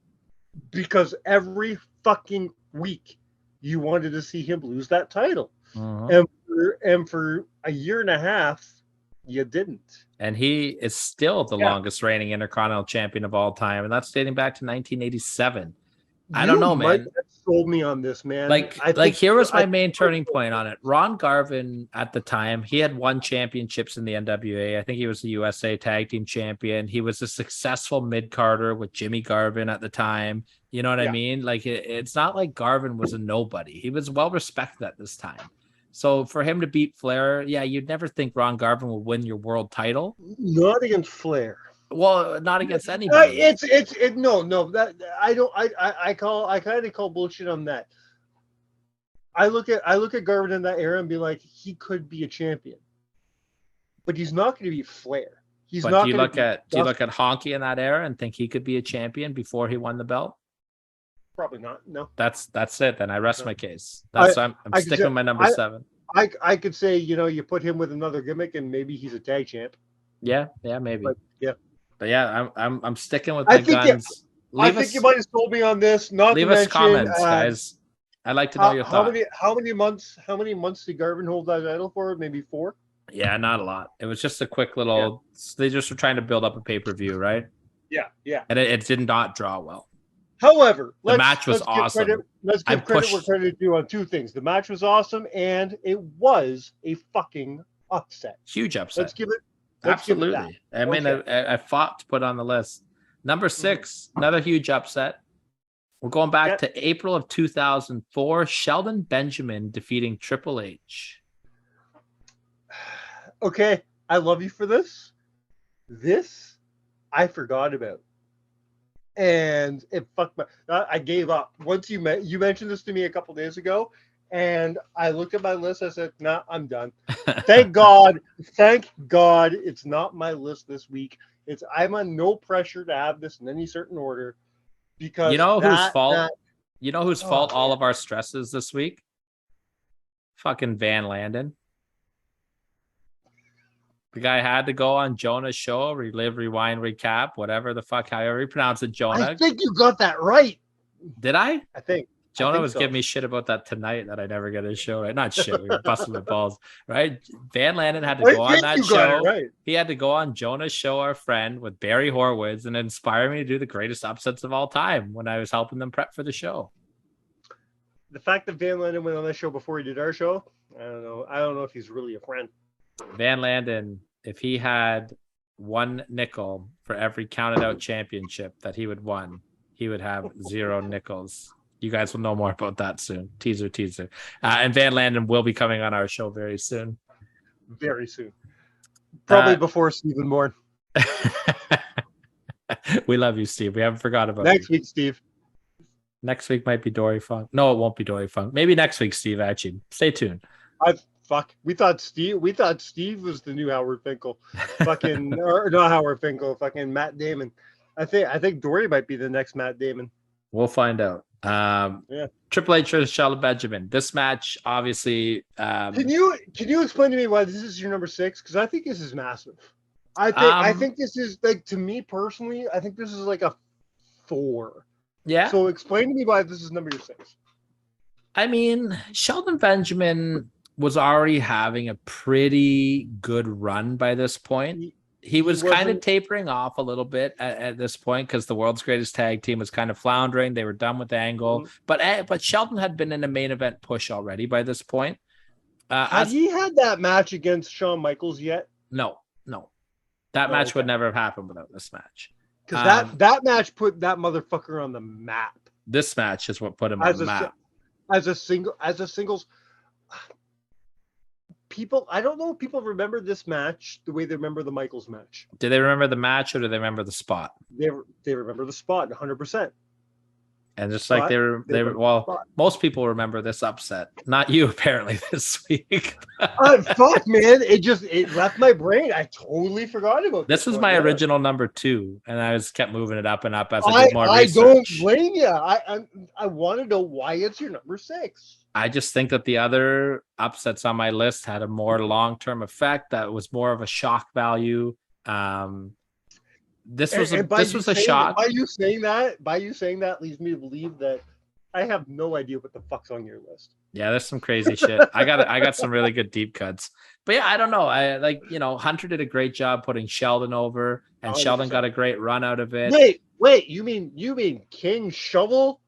Because every fucking week you wanted to see him lose that title. Uh-huh. And for a year and a half, you didn't. And he is still the longest reigning Intercontinental Champion of all time. And that's dating back to 1987. I don't know, man. sold me on this, man. Like here was my main turning point on it. Ron Garvin at the time, he had won championships in the NWA. I think he was the USA Tag Team Champion. He was a successful mid-carder with Jimmy Garvin at the time. You know what I mean? Like it's not like Garvin was a nobody. He was well respected at this time. So for him to beat Flair, yeah, you'd never think Ron Garvin will win your world title. Not against Flair. Well, not against anybody. No. That I kind of call bullshit on that. I look at Garvin in that era and be like, he could be a champion, but he's not going to be Flair. He's but not. Do you look at Honky in that era and think he could be a champion before he won the belt? Probably not. No. That's it. Then I rest my case. I'm sticking with my number 7. I could say, you put him with another gimmick and maybe he's a tag champ. Yeah, maybe. But I'm sticking with my guns. I think you might have told me on this. Leave us comments, guys. I'd like to know your thoughts. How many months did Garvin hold that title for? Maybe 4. Yeah, not a lot. It was just a quick little. Yeah. They just were trying to build up a pay-per-view, right? Yeah. And it did not draw well. However, the match was awesome. Let's give credit where credit is due on 2 things. The match was awesome, and it was a fucking upset. Huge upset. Let's give it. Absolutely. I mean, I fought to put on the list. Number 6, another huge upset. We're going back to April of 2004. Sheldon Benjamin defeating Triple H. Okay, I love you for this. This I forgot about. And it fucked I gave up. Once you mentioned this to me a couple days ago, and I looked at my list. I said, "Nah, I'm done." Thank God it's not my list this week. I'm on no pressure to have this in any certain order because whose fault all of our stresses this week? Fucking Van Landen. The guy had to go on Jonah's show, relive, rewind, recap, whatever the fuck, however you pronounce it, Jonah. I think you got that right. Did I? I think. Jonah was giving me shit about that tonight that I never get his show, right? Not shit, we were busting my balls, right? Van Landen had to go on that show. Right. He had to go on Jonah's show, our friend, with Barry Horowitz, and inspire me to do the greatest upsets of all time when I was helping them prep for the show. The fact that Van Landen went on that show before he did our show, I don't know if he's really a friend. Van Landen, if he had 1 nickel for every counted out championship that he would won, he would have 0 nickels. You guys will know more about that soon. Teaser. And Van Landen will be coming on our show very soon. Very soon. Probably before Stephen Bourne. We love you, Steve. We haven't forgot about next week, Steve. Next week might be Dory Funk. No, it won't be Dory Funk. Maybe next week, Steve, actually. Stay tuned. We thought Steve was the new Howard Finkel. Fucking or not Howard Finkel, fucking Matt Damon. I think Dory might be the next Matt Damon. We'll find out. Triple H versus Sheldon Benjamin. This match, obviously. Can you explain to me why this is your number 6? Because I think this is massive. I think this is, like, to me personally, I think this is like a 4. Yeah. So explain to me why this is number 6. I mean, Sheldon Benjamin was already having a pretty good run by this point. He was kind of tapering off a little bit at this point because the world's greatest tag team was kind of floundering. They were done with Angle, but Sheldon had been in a main event push already by this point. Had he had that match against Shawn Michaels yet? No. That match would never have happened without this match. Because that match put that motherfucker on the map. This match is what put him on the map. As a singles. I don't know if people remember this match the way they remember the Michaels match. Do they remember the match or do they remember the spot? They remember the spot 100%. And just like most people remember this upset. Not you, apparently, this week. Fuck, man. It left my brain. I totally forgot about this. Was my original number 2, and I just kept moving it up and up as I did more research. I don't blame you. I want to know why it's your number 6. I just think that the other upsets on my list had a more long-term effect that was more of a shock value. This was a shock. By you saying that leads me to believe that I have no idea what the fuck's on your list. Yeah, there's some crazy shit. I got some really good deep cuts. But yeah, I don't know. Hunter did a great job putting Sheldon over, and 100%. Sheldon got a great run out of it. Wait, you mean King Shovel?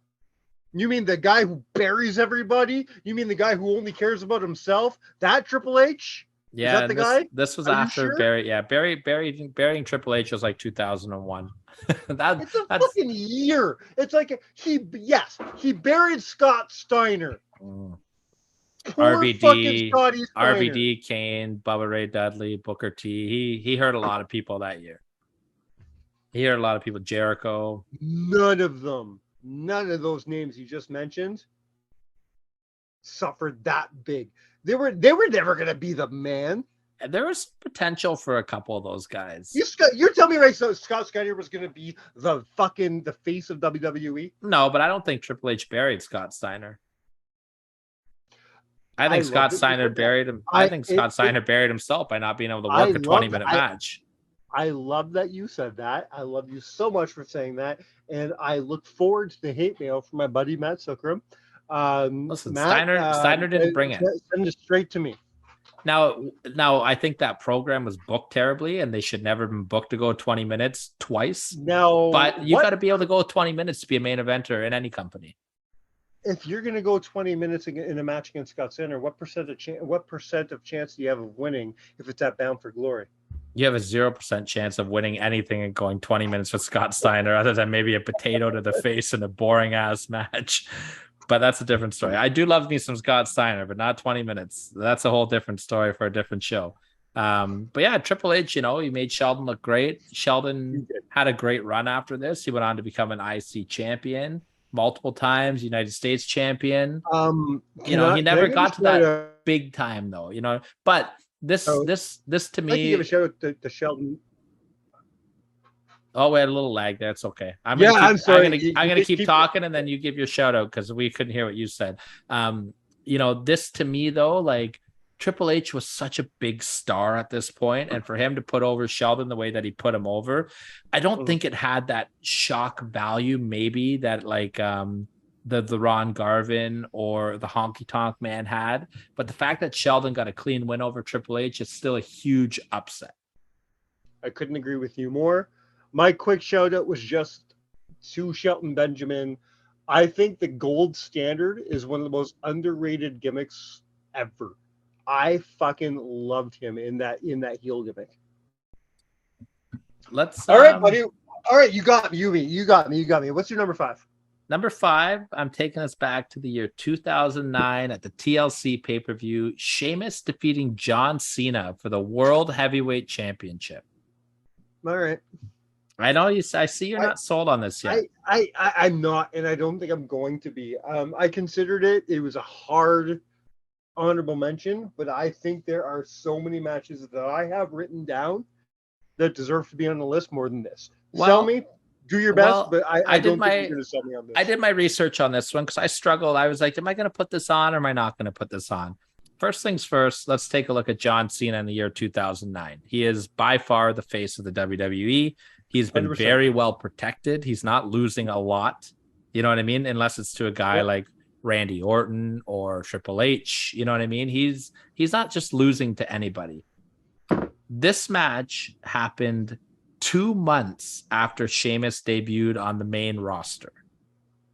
You mean the guy who buries everybody? You mean the guy who only cares about himself? That Triple H? Yeah, Is that the guy? This was Are you after sure? Barry. Yeah, burying Triple H was like 2001. It's a that's fucking year. It's like he buried Scott Steiner. Poor fucking RVD, Scotty Steiner. RVD, Kane, Bubba Ray Dudley, Booker T. He hurt a lot of people that year. He hurt a lot of people. Jericho. None of those names you just mentioned suffered that big. They were never gonna be the man. There was potential for a couple of those guys. You're telling me right? So Scott Steiner was gonna be the face of WWE? No, but I don't think Triple H buried Scott Steiner. I think Scott Steiner buried him. I think Scott Steiner buried himself by not being able to work a 20-minute match. I love that you said that. I love you so much for saying that, and I look forward to the hate mail from my buddy Matt Zuckram. Listen, Matt, Steiner didn't bring it. Send it straight to me. Now, I think that program was booked terribly, and they should never have been booked to go 20 minutes twice. No, but you got to be able to go 20 minutes to be a main eventer in any company. If you're going to go 20 minutes in a match against Scott Steiner, what percent of chance do you have of winning if it's at Bound for Glory? You have a 0% chance of winning anything and going 20 minutes with Scott Steiner, other than maybe a potato to the face in a boring ass match. But that's a different story. I do love me some Scott Steiner, but not 20 minutes. That's a whole different story for a different show. But yeah, Triple H, he made Sheldon look great. Sheldon had a great run after this. He went on to become an IC champion multiple times, United States champion. He never got to that big time though, but this to me, I can give a shout out to Sheldon. Oh, we had a little lag there. It's okay. I'm sorry. I'm gonna keep talking, and then you give your shout out because we couldn't hear what you said. This to me though, like Triple H was such a big star at this point, and for him to put over Sheldon the way that he put him over, I don't think it had that shock value. Maybe that like the Ron Garvin or the Honky Tonk Man had, but the fact that Sheldon got a clean win over Triple H is still a huge upset. I couldn't agree with you more. My quick shout out was just to Shelton Benjamin. I think the gold standard is one of the most underrated gimmicks ever. I fucking loved him in that heel gimmick. All right, buddy. All right, you got me. You got me. What's your number 5? Number 5, I'm taking us back to the year 2009 at the TLC pay-per-view. Sheamus defeating John Cena for the World Heavyweight Championship. All right. I know I see you're not sold on this yet. I'm not, and I don't think I'm going to be. I considered it. It was a hard honorable mention, but I think there are so many matches that I have written down that deserve to be on the list more than this. Sell me, do your best, but I don't think you're going to sell me on this. I did my research on this one because I struggled. I was like, am I going to put this on or am I not going to put this on? First things first, let's take a look at John Cena in the year 2009. He is by far the face of the WWE. He's been 100%. Very well protected. He's not losing a lot. You know what I mean? Unless it's to a guy like Randy Orton or Triple H. You know what I mean? He's not just losing to anybody. This match happened 2 months after Sheamus debuted on the main roster.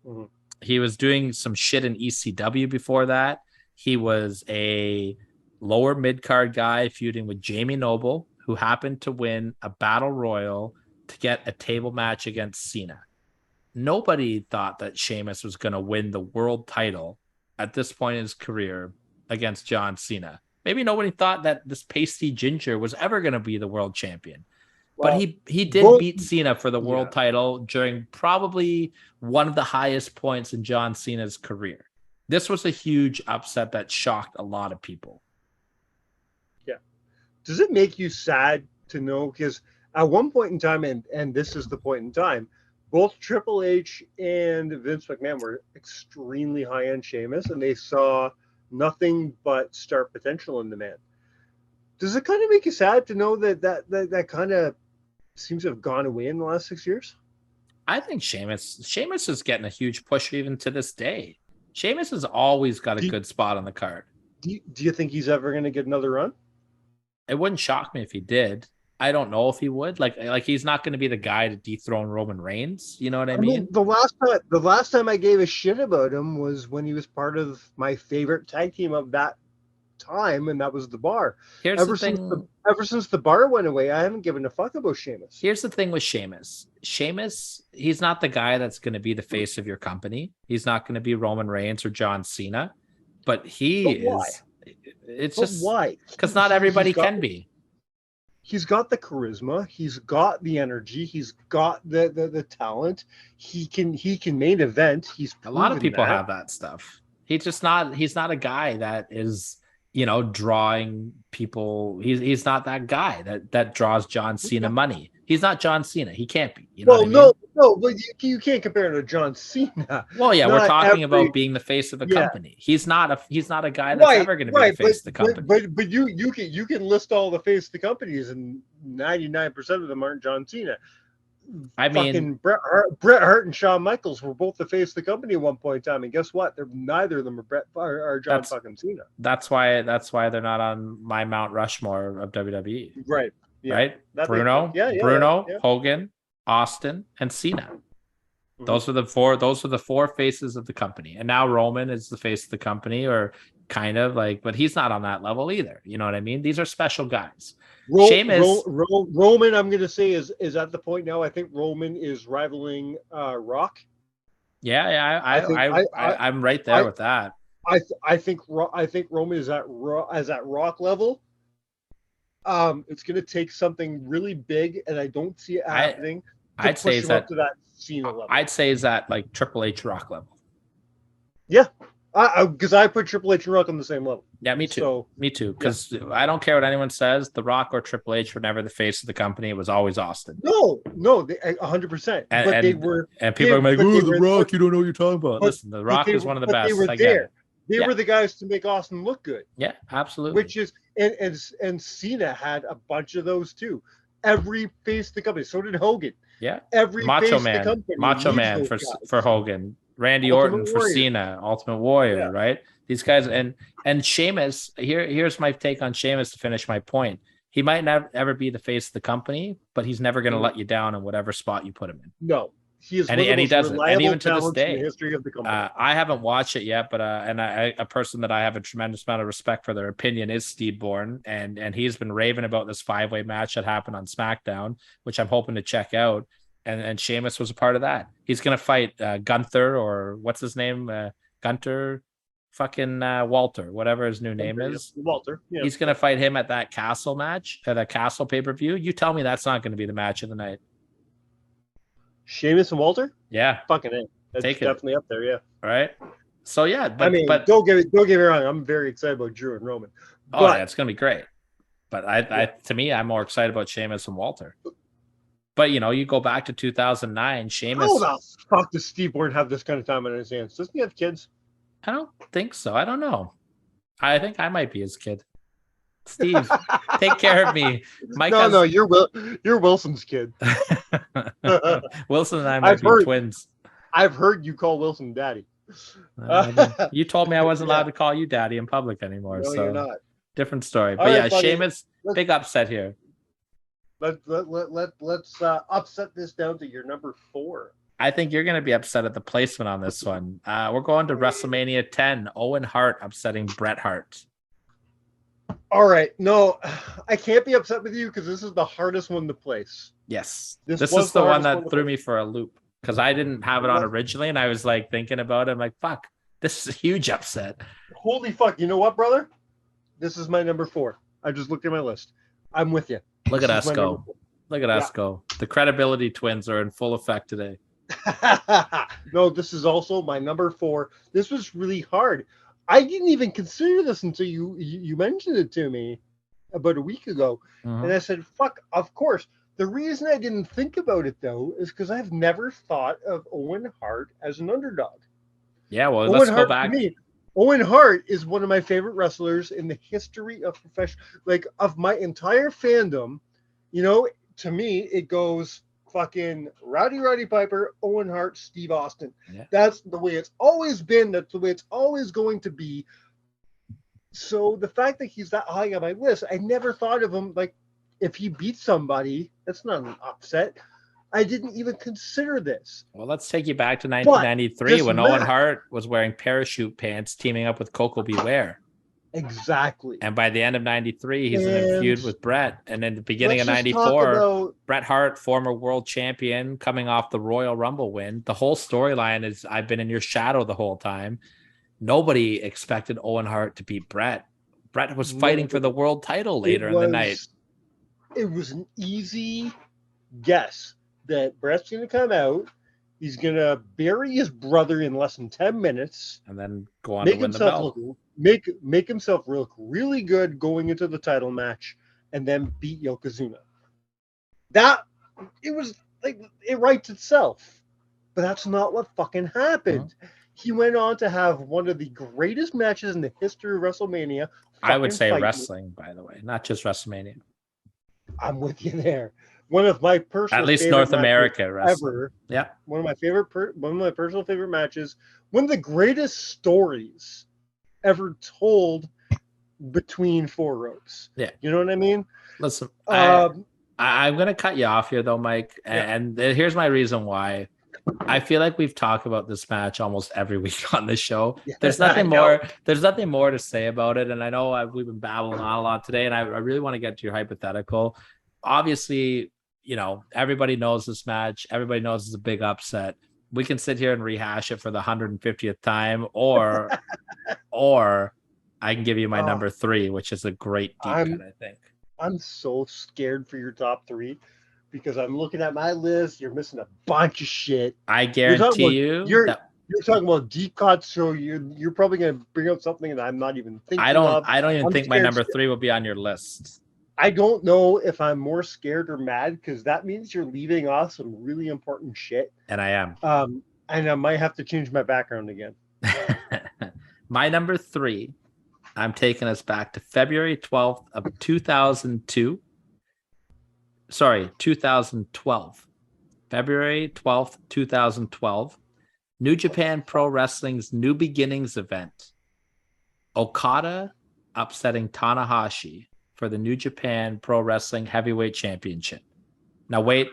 Mm-hmm. He was doing some shit in ECW before that. He was a lower mid-card guy feuding with Jamie Noble, who happened to win a battle royal to get a table match against Cena. Nobody thought that Sheamus was going to win the world title at this point in his career against John Cena. Maybe nobody thought that this pasty ginger was ever going to be the world champion. Well, but he did beat Cena for the world title during probably one of the highest points in John Cena's career. This was a huge upset that shocked a lot of people. Yeah. Does it make you sad to know? Because at one point in time, and this is the point in time, both Triple H and Vince McMahon were extremely high on Sheamus, and they saw nothing but star potential in the man. Does it kind of make you sad to know that kind of seems to have gone away in the last 6 years? I think Sheamus is getting a huge push even to this day. Sheamus has always got a good spot on the card. Do you think he's ever going to get another run? It wouldn't shock me if he did. I don't know if he would. Like he's not going to be the guy to dethrone Roman Reigns. You know what I I mean? mean, the last time I gave a shit about him was when he was part of my favorite tag team of that time, and that was the Bar. Here's Ever the thing. ever since the Bar went away, I haven't given a fuck about Sheamus. Here's the thing with Sheamus. Sheamus, he's not the guy that's going to be the face of your company. He's not going to be Roman Reigns or John Cena, but he But why? is. It's But just why? because not everybody He's got- can be. He's got the charisma. He's got the energy. He's got the talent. He can main event. He's A lot of proven people that. have that stuff. He's not a guy that is, drawing people. He's not that guy that draws John Cena money. He's not John Cena. He can't be. You know Well, what I mean? no, but you can't compare him to John Cena. Well, yeah, we're Not talking every- about being the face of a Yeah. company. He's not a guy that's ever going to be the face of the company. But you can list all the face of the companies, and 99% of them aren't John Cena. I mean, Fucking Bret Hart and Shawn Michaels were both the face of the company at one point in time, and guess what? Neither of them are John fucking Cena. that's why they're not on my Mount Rushmore of WWE. Right. Yeah. Right? That Bruno, makes sense. Bruno, yeah. Hogan, Austin, and Cena. Mhm. Those are the four faces of the company. And now Roman is the face of the company, or kind of like, but he's not on that level either. You know what I mean? These are special guys. Sheamus- Roman, I'm going to say, is at the point now. I think Roman is rivaling Rock. Yeah, I'm right there with that. I think Roman is at Rock level. It's going to take something really big, and I don't see it happening. I'd say push him up to that Cena level. I'd say is that like Triple H Rock level. Yeah, because I put Triple H and Rock on the same level. Yeah, me too. So, Me too. Because I don't care what anyone says. The Rock or Triple H were never the face of the company. It was always Austin. no, 100%. And- But and- they were. And people are like, but "Oh, they The were- Rock, you don't know what you're talking about." but- Listen, The Rock is one of the best. They were I get there. it. They Yeah. were the guys to make Austin look good. Yeah, absolutely. Which is and Cena had a bunch of those too. Every face of the company. So did Hogan. Yeah. Every Macho face of the Man, company Macho needs Man those for guys. Hogan, Randy Ultimate Orton for Warrior. Cena, Ultimate Warrior, Yeah. right? These guys and Sheamus. Here's my take on Sheamus to finish my point. He might never ever be the face of the company, but he's never going to let you down in whatever spot you put him in. No, he is And one he- of and he the most doesn't. And reliable even to this talents in day, the history of the company. I haven't watched it yet, but a person that I have a tremendous amount of respect for their opinion is Steve Bourne, and he's been raving about this 5-way match that happened on SmackDown, which I'm hoping to check out. And Sheamus was a part of that. He's gonna fight Gunther, or what's his name, Gunter, fucking Walter, whatever his new name is. Walter. Yeah. He's gonna fight him at that Castle match, at that Castle pay-per-view. You tell me that's not going to be the match of the night. Sheamus and Walter. Yeah, Fucking A. That's Take it. definitely up there. Yeah. all right. So yeah, but don't get me wrong. I'm very excited about Drew and Roman. oh But yeah, it's gonna be great. But I to me, I'm more excited about Sheamus and Walter. But you go back to 2009, Sheamus. how the fuck does Steve Bourne have this kind of time on his hands? Doesn't he have kids? I don't think so. I don't know. I think I might be his kid. Steve, take care of me. Mike No, you're Wilson's kid. Wilson and I might I've be heard- twins. I've heard you call Wilson daddy. You told me I wasn't allowed to call you daddy in public anymore. No, so you're not. different story. All But right, yeah, buddy. Sheamus, Let's- big upset here. Let's upset this down to your number 4. I think you're going to be upset at the placement on this one. We're going to WrestleMania 10. Owen Hart upsetting Bret Hart. All right. No, I can't be upset with you because this is the hardest one to place. Yes. This This was is the the one hardest one that to threw play. me for a loop because I didn't have it on originally. And I was like thinking about it. I'm like, fuck, this is a huge upset. Holy fuck. You know what, brother? This is my number 4. I just looked at my list. I'm with you. Look at This us is my go. number 4. Look at us go. The credibility twins are in full effect today. No, this is also my number 4. This was really hard. I didn't even consider this until you mentioned it to me about a week ago. Mhm. And I said, fuck, of course. The reason I didn't think about it, though, is because I've never thought of Owen Hart as an underdog. Yeah, well, Owen let's Hart, go back. to me, Owen Hart is one of my favorite wrestlers in the history of professional, like of my entire fandom. To me, it goes fucking Roddy Piper, Owen Hart, Steve Austin. Yeah. That's the way it's always been. That's the way it's always going to be. So the fact that he's that high on my list, I never thought of him like if he beats somebody, that's not an upset. I didn't even consider this. Well, let's take you back to 1993 this when Owen match- Hart was wearing parachute pants, teaming up with Coco Beware. Exactly. And by the end of 93, he's in a feud with Bret. And in the beginning of Let's just talk 94, about- Bret Hart, former world champion, coming off the Royal Rumble win. The whole storyline is I've been in your shadow the whole time. Nobody expected Owen Hart to beat Bret. Bret was fighting for the world title later in the night. It was an easy guess that Bret's going to come out. He's going to bury his brother in less than 10 minutes. And then go on to win the belt. Make himself look really good going into the title match and then beat Yokozuna. It was like, it writes itself. But that's not what fucking happened. Uh-huh. He went on to have one of the greatest matches in the history of WrestleMania. I would say wrestling, by the way, not just WrestleMania. I'm with you there. One of my personal, at least North America wrestling. Ever. Yeah, one of my personal favorite matches. One of the greatest stories ever told between four ropes. Yeah, you know what I mean. Listen, I'm going to cut you off here, though, Mike. And here's my reason why. I feel like we've talked about this match almost every week on this show. Yeah, there's nothing more. There's nothing more to say about it. And I know we've been babbling on a lot today, and I really want to get to your hypothetical. Obviously, you know, everybody knows this match. Everybody knows it's a big upset. We can sit here and rehash it for the 150th time, or I can give you my number 3, which is a great deep cut, I think. I'm so scared for your top 3. Because I'm looking at my list, you're missing a bunch of shit. I guarantee you're talking about deep cuts, so you're probably going to bring up something that I'm not even thinking. I don't even think my number 3 will be on your list. I don't know if I'm more scared or mad because that means you're leaving off some really important shit. And I am. And I might have to change my background again. My number 3, I'm taking us back to February 12th of 2002. Sorry, 2012. February 12th, 2012. New Japan Pro Wrestling's New Beginnings event. Okada upsetting Tanahashi for the New Japan Pro Wrestling Heavyweight Championship. Now, wait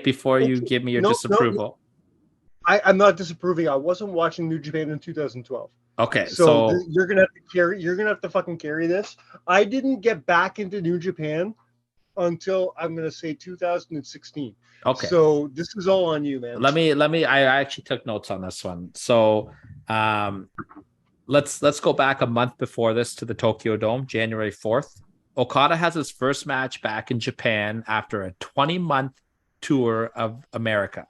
before you give me your disapproval. No. I'm not disapproving. I wasn't watching New Japan in 2012. Okay, so you're gonna have to fucking carry this. I didn't get back into New Japan until I'm going to say 2016. Okay. So this is all on you, man. Let me, I actually took notes on this one. So let's go back a month before this to the Tokyo Dome, January 4th. Okada has his first match back in Japan after a 20-month tour of America,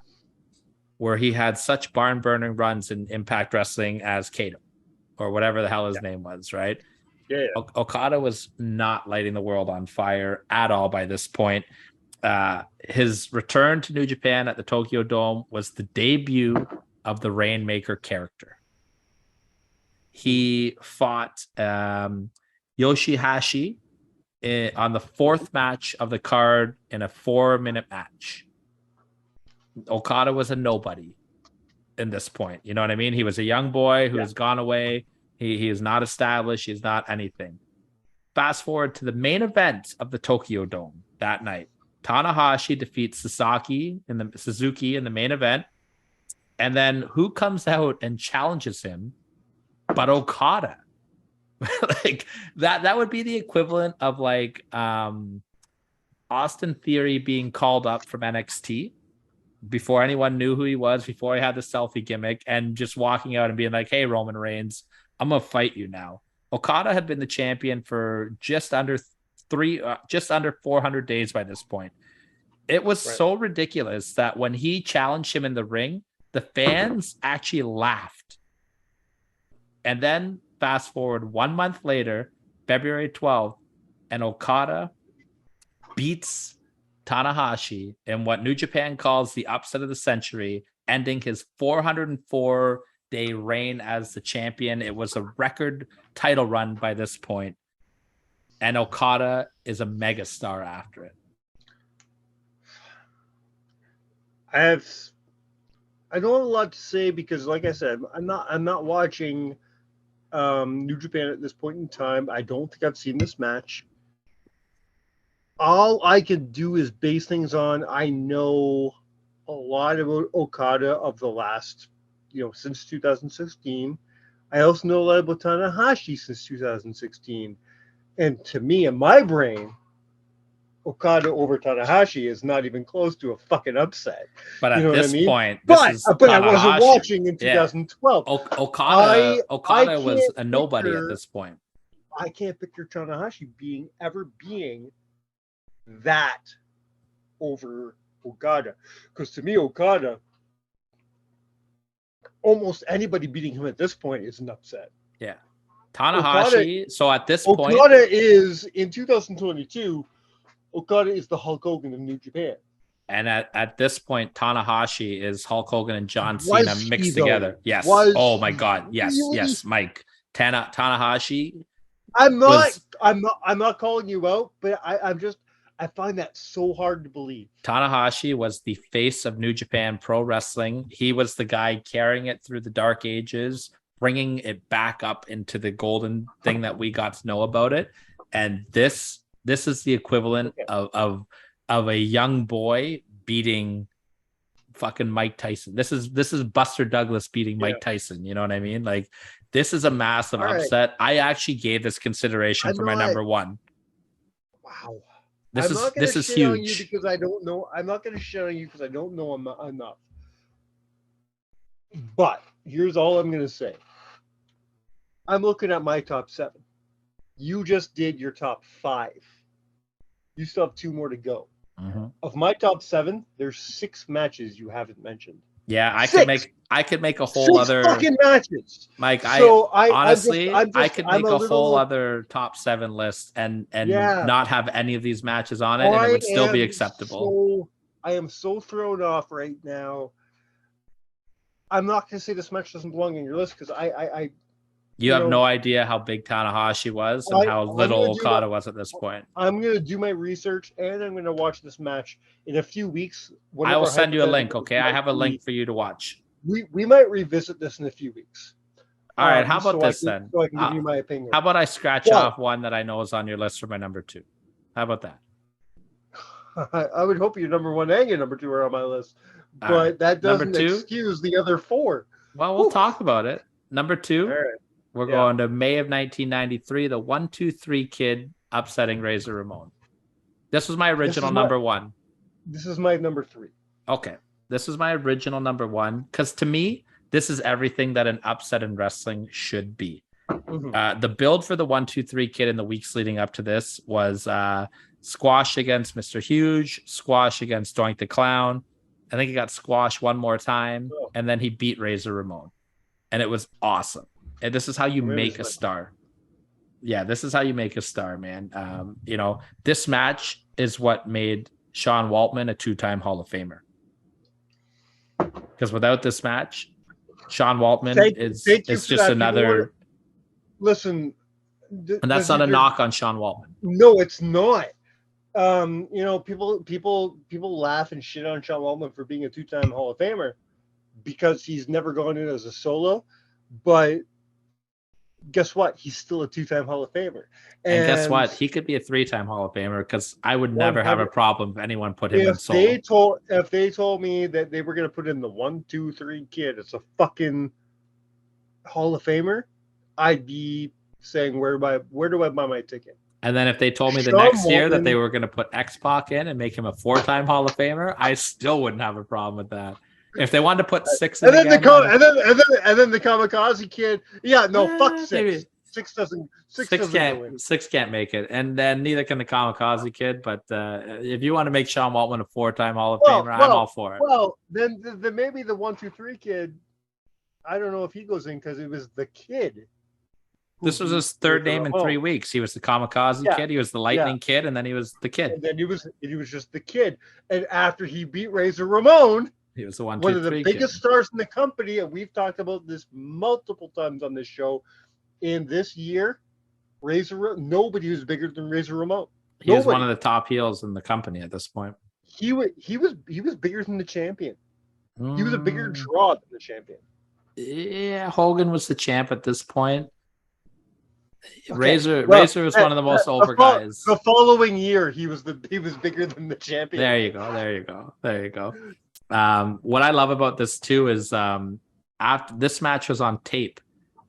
where he had such barn-burning runs in Impact Wrestling as Kato, or whatever the hell his name was, right? Yeah. Okada was not lighting the world on fire at all by this point. His return to New Japan at the Tokyo Dome was the debut of the Rainmaker character. He fought Yoshihashi on the 4th match of the card in a 4-minute match. Okada was a nobody in this point. You know what I mean? He was a young boy who has gone away. He is not established. He's not anything. Fast forward to the main event of the Tokyo Dome that night. Tanahashi defeats Suzuki in the main event. And then who comes out and challenges him but Okada? Like that would be the equivalent of like Austin Theory being called up from NXT before anyone knew who he was, before he had the selfie gimmick, and just walking out and being like, "Hey, Roman Reigns, I'm gonna fight you now." Okada had been the champion for just under 400 days by this point. It was so ridiculous that when he challenged him in the ring, the fans actually laughed. And then fast forward 1 month later, February 12th, and Okada beats Tanahashi in what New Japan calls the upset of the century, ending his 404-day reign as the champion. It was a record title run by this point, and Okada is a megastar after it. I don't have a lot to say because, like I said, I'm not watching New Japan at this point in time. I don't think I've seen this match. all I can do is base things on. I know a lot about Okada of the last, since 2016. I also know a lot about Tanahashi since 2016. And to me, in my brain, Okada over Tanahashi is not even close to a fucking upset. But You at know what I this mean? point, this is But I wasn't Tanahashi. watching in Yeah. 2012. Okada I was can't a nobody picture- at this point. I can't picture Tanahashi ever being that over Okada. Because to me, Okada, almost anybody beating him at this point is an upset. Yeah. Tanahashi. So at this point, Okada is, in 2022, Okada is the Hulk Hogan of New Japan. and at this point, Tanahashi is Hulk Hogan and John Was Cena he, mixed though? together. Yes. Was Oh my he God. Yes. really? Yes, Mike. Tanahashi. I'm not was- calling you out, but I find that so hard to believe. Tanahashi was the face of New Japan Pro Wrestling. He was the guy carrying it through the dark ages, bringing it back up into the golden thing that we got to know about it. And this is the equivalent of a young boy beating fucking Mike Tyson. This is Buster Douglas beating Mike Tyson. You know what I mean? Like, this is a massive upset. I actually gave this consideration for my number one. Wow. This is shit on you huge. because I don't know. I'm not going to shit on you because I don't know enough. But here's all I'm going to say. I'm looking at my top 7. You just did your top 5. You still have 2 more to go. Mm-hmm. Of my top 7, there's 6 matches you haven't mentioned. Yeah, I 6. could make a whole 6 other fucking matches. Mike. So I could make a whole little other top 7 list and not have any of these matches on it, and it would still be acceptable. I am so thrown off right now. I'm not going to say this match doesn't belong on your list because you have no idea how big Tanahashi was and how little Okada was at this point. I'm going to do my research and I'm going to watch this match in a few weeks. I will send you a link, okay? I have a link for you to watch. We might revisit this in a few weeks. All right, how about this then? So I can give you my opinion. How about I scratch off one that I know is on your list for my number 2? How about that? I would hope your number 1 and your number 2 are on my list, but right. that doesn't Number 2? excuse the other 4. Well, we'll talk about it. Number 2. All right. We're going to May of 1993, the 1-2-3 Kid upsetting Razor Ramon. This was my original number 1. This is my number 3. Okay. This is my original number 1 because to me, this is everything that an upset in wrestling should be. Mm-hmm. The build for the 1-2-3 Kid in the weeks leading up to this was squash against Mr. Huge, squash against Doink the Clown. I think he got squashed one more time, and then he beat Razor Ramon. And it was awesome. And this is how you make a star. Yeah, this is how you make a star, man. This match is what made Sean Waltman a 2-time Hall of Famer. Because without this match, Sean Waltman is just another. Listen, and that's not a knock on Sean Waltman. No, it's not. People laugh and shit on Sean Waltman for being a 2-time Hall of Famer because he's never gone in as a solo, but guess what? He's still a 2-time Hall of Famer. And guess what? He could be a 3-time Hall of Famer because I would never have a problem if anyone put him in solo. If they told me that they were going to put in the 1-2-3 Kid as a fucking Hall of Famer, I'd be saying, where do I buy my ticket? And then if they told me the next year that they were going to put X-Pac in and make him a 4-time Hall of Famer, I still wouldn't have a problem with that. If they wanted to put 6 in and then again, and then the Kamikaze Kid. Yeah, no, fuck 6. Maybe. 6 doesn't. 6 can't make it, and then neither can the Kamikaze Kid. But if you want to make Sean Waltman a 4-time Hall of Famer, I'm all for it. Well, then maybe the 1-2-3 Kid. I don't know if he goes in because it was the Kid. This was his third name in 3 weeks. He was the Kamikaze Kid, he was the Lightning Kid, and then he was the Kid. And then he was just the Kid. And after he beat Razor Ramon, he was the one of the biggest stars in the company, and we've talked about this multiple times on this show. In this year, nobody was bigger than Razor Ramon. He was one of the top heels in the company at this point. He was bigger than the champion. He was a bigger draw than the champion. Yeah, Hogan was the champ at this point. Razor Well, Razor was one of the most over fol- guys. The following year, he was bigger than the champion. There you go. What I love about this too is after this match was on tape,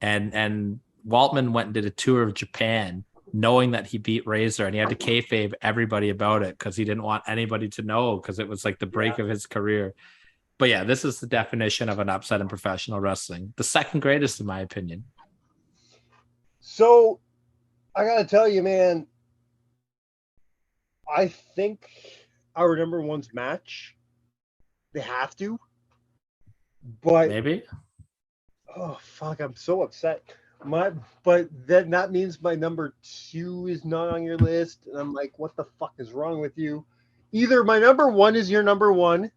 and Waltman went and did a tour of Japan, knowing that he beat Razor, and he had to kayfabe everybody about it because he didn't want anybody to know because it was like the break of his career. But yeah, this is the definition of an upset in professional wrestling. The second greatest, in my opinion. So, I gotta tell you, man, I think our number one's match. They have to, but Maybe. oh fuck, I'm so upset. But then that means my number two is not on your list, and I'm like, what the fuck is wrong with you? Either my number one is your number one,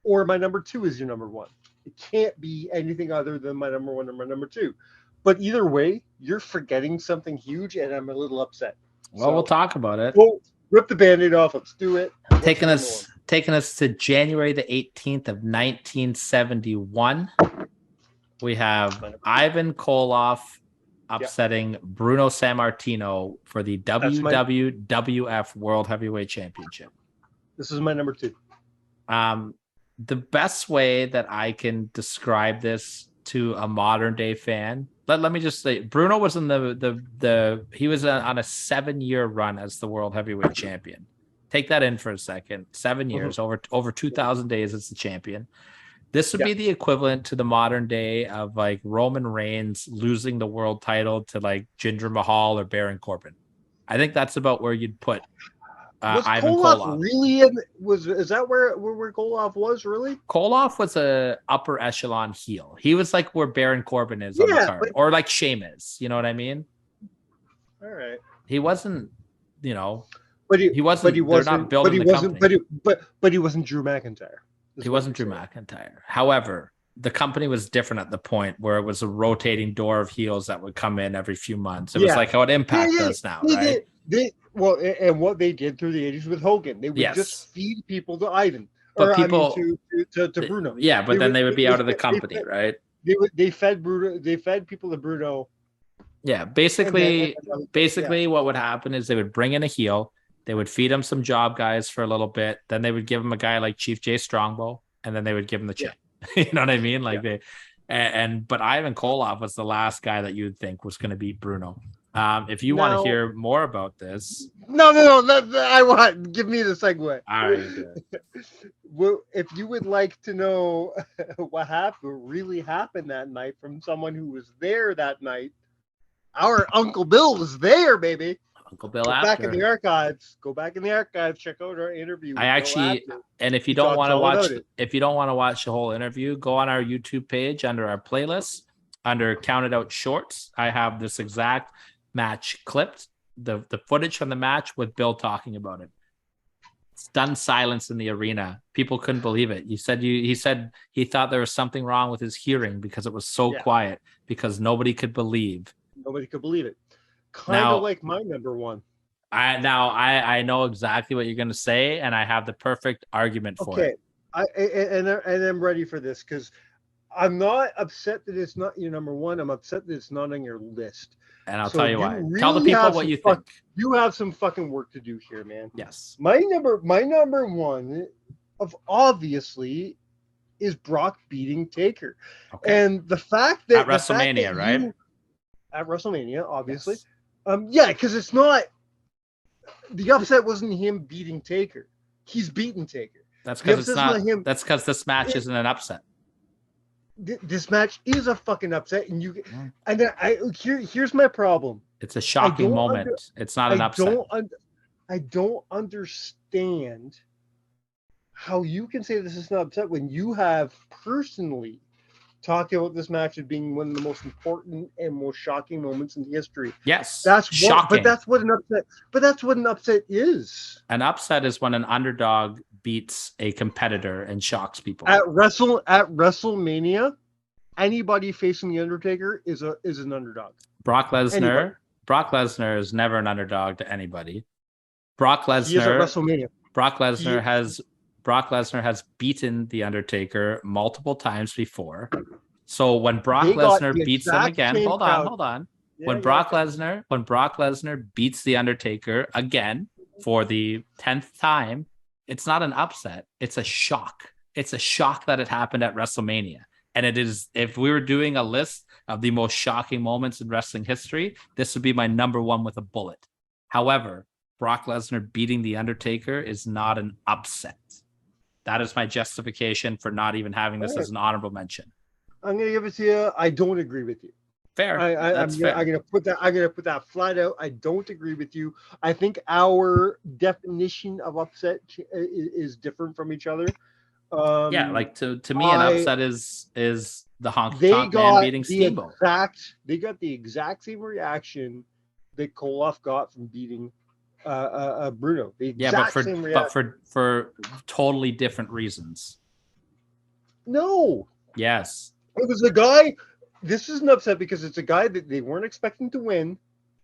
or my number two is your number one. It can't be anything other than my number one and my number two. But either way, you're forgetting something huge, and I'm a little upset. Well, we'll talk about it. Well, rip the Band-Aid off. Let's do it. Taking us to January the 18th of 1971. We have Ivan Koloff upsetting Bruno Sammartino for the WWF World Heavyweight Championship. This is my number two. The best way that I can describe this to a modern day fan, let me just say, Bruno was in he was on a 7-year run as the World Heavyweight Champion. Take that in for a second. 7 years, over 2,000 days as the champion. This would be the equivalent to the modern day of like Roman Reigns losing the world title to like Jinder Mahal or Baron Corbin. I think that's about where you'd put Ivan Koloff. Really? Is that where Koloff was really? Koloff was a upper echelon heel. He was like where Baron Corbin is on the card, or like Sheamus. You know what I mean? All right. He wasn't, you know. But he wasn't. They're not building the company. But he wasn't Drew McIntyre. He wasn't Drew McIntyre. However, the company was different at the point where it was a rotating door of heels that would come in every few months. It was like how Impact does now, right? And what they did through the 80s with Hogan, they would just feed people to Ivan, but to Bruno. Yeah, but then they would be out of the company, right? They fed Bruno. They fed people to Bruno. Yeah, basically, what would happen is they would bring in a heel. They would feed him some job guys for a little bit. Then they would give him a guy like Chief Jay Strongbow, and then they would give him the chip. You know what I mean? Like but Ivan Koloff was the last guy that you'd think was going to beat Bruno. If you want to hear more about this, no, give me the segue. All right. Well, if you would like to know what really happened that night from someone who was there that night, our Uncle Bill was there, baby. Uncle Bill Go back in the archives. Check out our interview. And if you don't want to watch the whole interview, go on our YouTube page under our playlist, under Counted Out Shorts. I have this exact match clipped, the footage from the match with Bill talking about it. Stunned silence in the arena. People couldn't believe it. He said he thought there was something wrong with his hearing because it was so quiet, because nobody could believe. Nobody could believe it. Kind of like my number one. I know exactly what you're going to say, and I have the perfect argument for it. I'm ready for this, because I'm not upset that it's not your number one. I'm upset that it's not on your list. And I'll tell you why. Tell the people what you think. You have some fucking work to do here, man. Yes. My number one obviously is Brock beating Taker. Okay. And the fact that at WrestleMania, right? At WrestleMania, obviously. Yes. Because it's not, the upset wasn't him beating Taker. He's beaten Taker. That's because it's not him. That's because this match isn't an upset. This match is a fucking upset, and here's my problem. It's a shocking moment. It's not an upset. I don't understand how you can say this is not upset when you have personally talked about this match as being one of the most important and most shocking moments in history. Yes, shocking. But that's what an upset is. An upset is when an underdog beats a competitor and shocks people. At WrestleMania, anybody facing the Undertaker is an underdog. Brock Lesnar is never an underdog to anybody. Brock Lesnar. He is at WrestleMania. Brock Lesnar has beaten the Undertaker multiple times before. So when Brock Lesnar beats him again, hold on. when Brock Lesnar beats the Undertaker again for the 10th time, it's not an upset. It's a shock. It's a shock that it happened at WrestleMania. And it is, if we were doing a list of the most shocking moments in wrestling history, this would be my number one with a bullet. However, Brock Lesnar beating the Undertaker is not an upset. That is my justification for not even having this as an honorable mention. I'm going to give it to you. I don't agree with you. Fair. I'm gonna put that flat out. I don't agree with you. I think our definition of upset is different from each other. Like to me, an upset is the Honky Tonk Man beating Steamboat. They got the exact same reaction that Koloff got from beating Bruno. But for totally different reasons. No. Yes. It was a guy. This is an upset because it's a guy that they weren't expecting to win,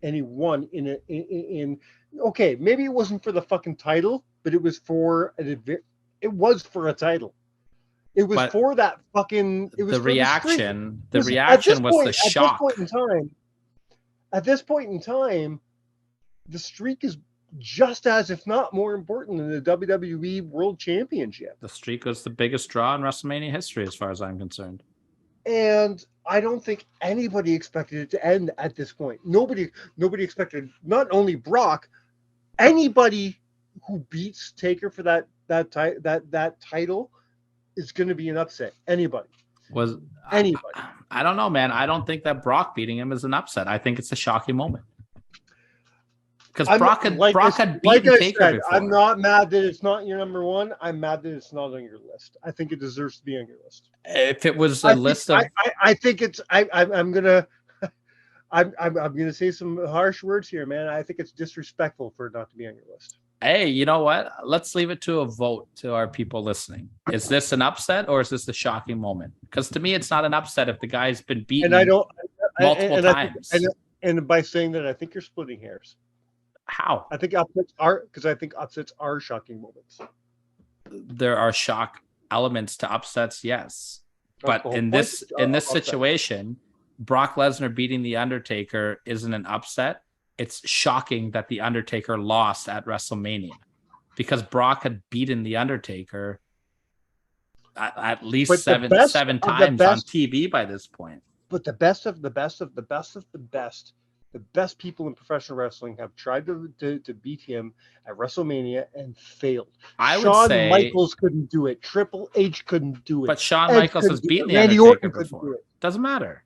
and he won in okay, maybe it wasn't for the fucking title, but it was for a title. It was for that fucking. It was the reaction. The reaction was the shock. At this point in time, the streak is just as, if not more important than the WWE World Championship. The streak was the biggest draw in WrestleMania history, as far as I'm concerned. And I don't think anybody expected it to end at this point. Nobody expected, not only Brock, anybody who beats Taker for that title is going to be an upset. Anybody. Anybody. I don't know, man. I don't think that Brock beating him is an upset. I think it's a shocking moment. Because Brock had beaten Taker before. I'm not mad that it's not your number one. I'm mad that it's not on your list. I think it deserves to be on your list. If it was a list of, I think it's. I'm gonna say some harsh words here, man. I think it's disrespectful for it not to be on your list. Hey, you know what? Let's leave it to a vote to our people listening. Is this an upset or is this a shocking moment? Because to me, it's not an upset if the guy's been beaten multiple times. And by saying that, I think you're splitting hairs. How? I think upsets are shocking moments. There are shock elements to upsets, yes. But in this situation, Brock Lesnar beating the Undertaker isn't an upset. It's shocking that the Undertaker lost at WrestleMania because Brock had beaten the Undertaker at least seven times on TV by this point. But the best of the best of the best of the best. The best people in professional wrestling have tried to beat him at WrestleMania and failed. Shawn Michaels couldn't do it. Triple H couldn't do it. But Shawn Michaels has beaten the Undertaker before. Doesn't matter.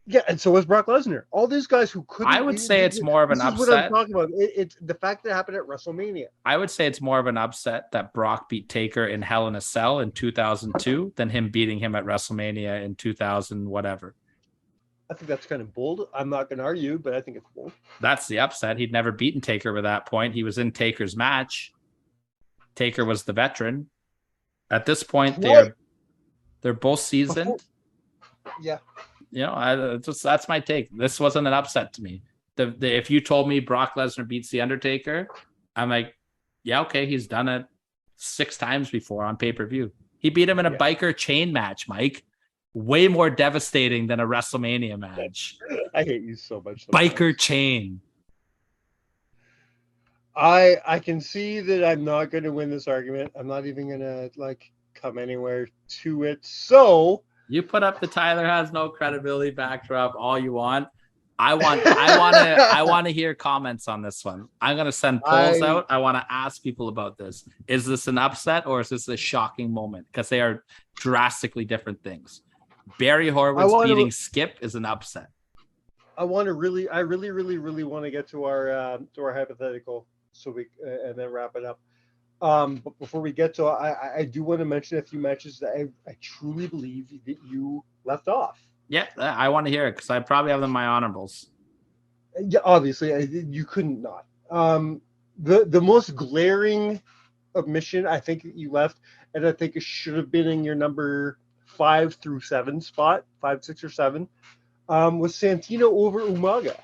Yeah, and so was Brock Lesnar. All these guys who couldn't. I would say it's more of an upset. This is what I'm talking about. It's the fact that it happened at WrestleMania. I would say it's more of an upset that Brock beat Taker in Hell in a Cell in 2002 than him beating him at WrestleMania in 2000 whatever. I think that's kind of bold. I'm not going to argue, but I think it's bold. That's the upset. He'd never beaten Taker by that point. He was in Taker's match. Taker was the veteran. At this point, they're both seasoned. Yeah. You know, that's my take. This wasn't an upset to me. If you told me Brock Lesnar beats the Undertaker, I'm like, yeah, okay, he's done it 6 times before on pay-per-view. He beat him in a biker chain match, Mike. Way more devastating than a WrestleMania match. I hate you so much. Sometimes. Biker chain. I can see that I'm not going to win this argument. I'm not even going to come anywhere to it. So you put up the Tyler has no credibility backdrop all you want. I want to hear comments on this one. I'm going to send polls out. I want to ask people about this. Is this an upset or is this a shocking moment? Because they are drastically different things. Barry Horowitz beating Skip is an upset. I really want to get to our hypothetical so we and then wrap it up. But before we get to I do want to mention a few matches that I truly believe that you left off. Yeah, I want to hear it because I probably have them in my honorables. Yeah, obviously you couldn't not. The most glaring omission I think that you left, and I think it should have been in your number 5 through 7 spot, 5, 6, or 7, was Santino over Umaga.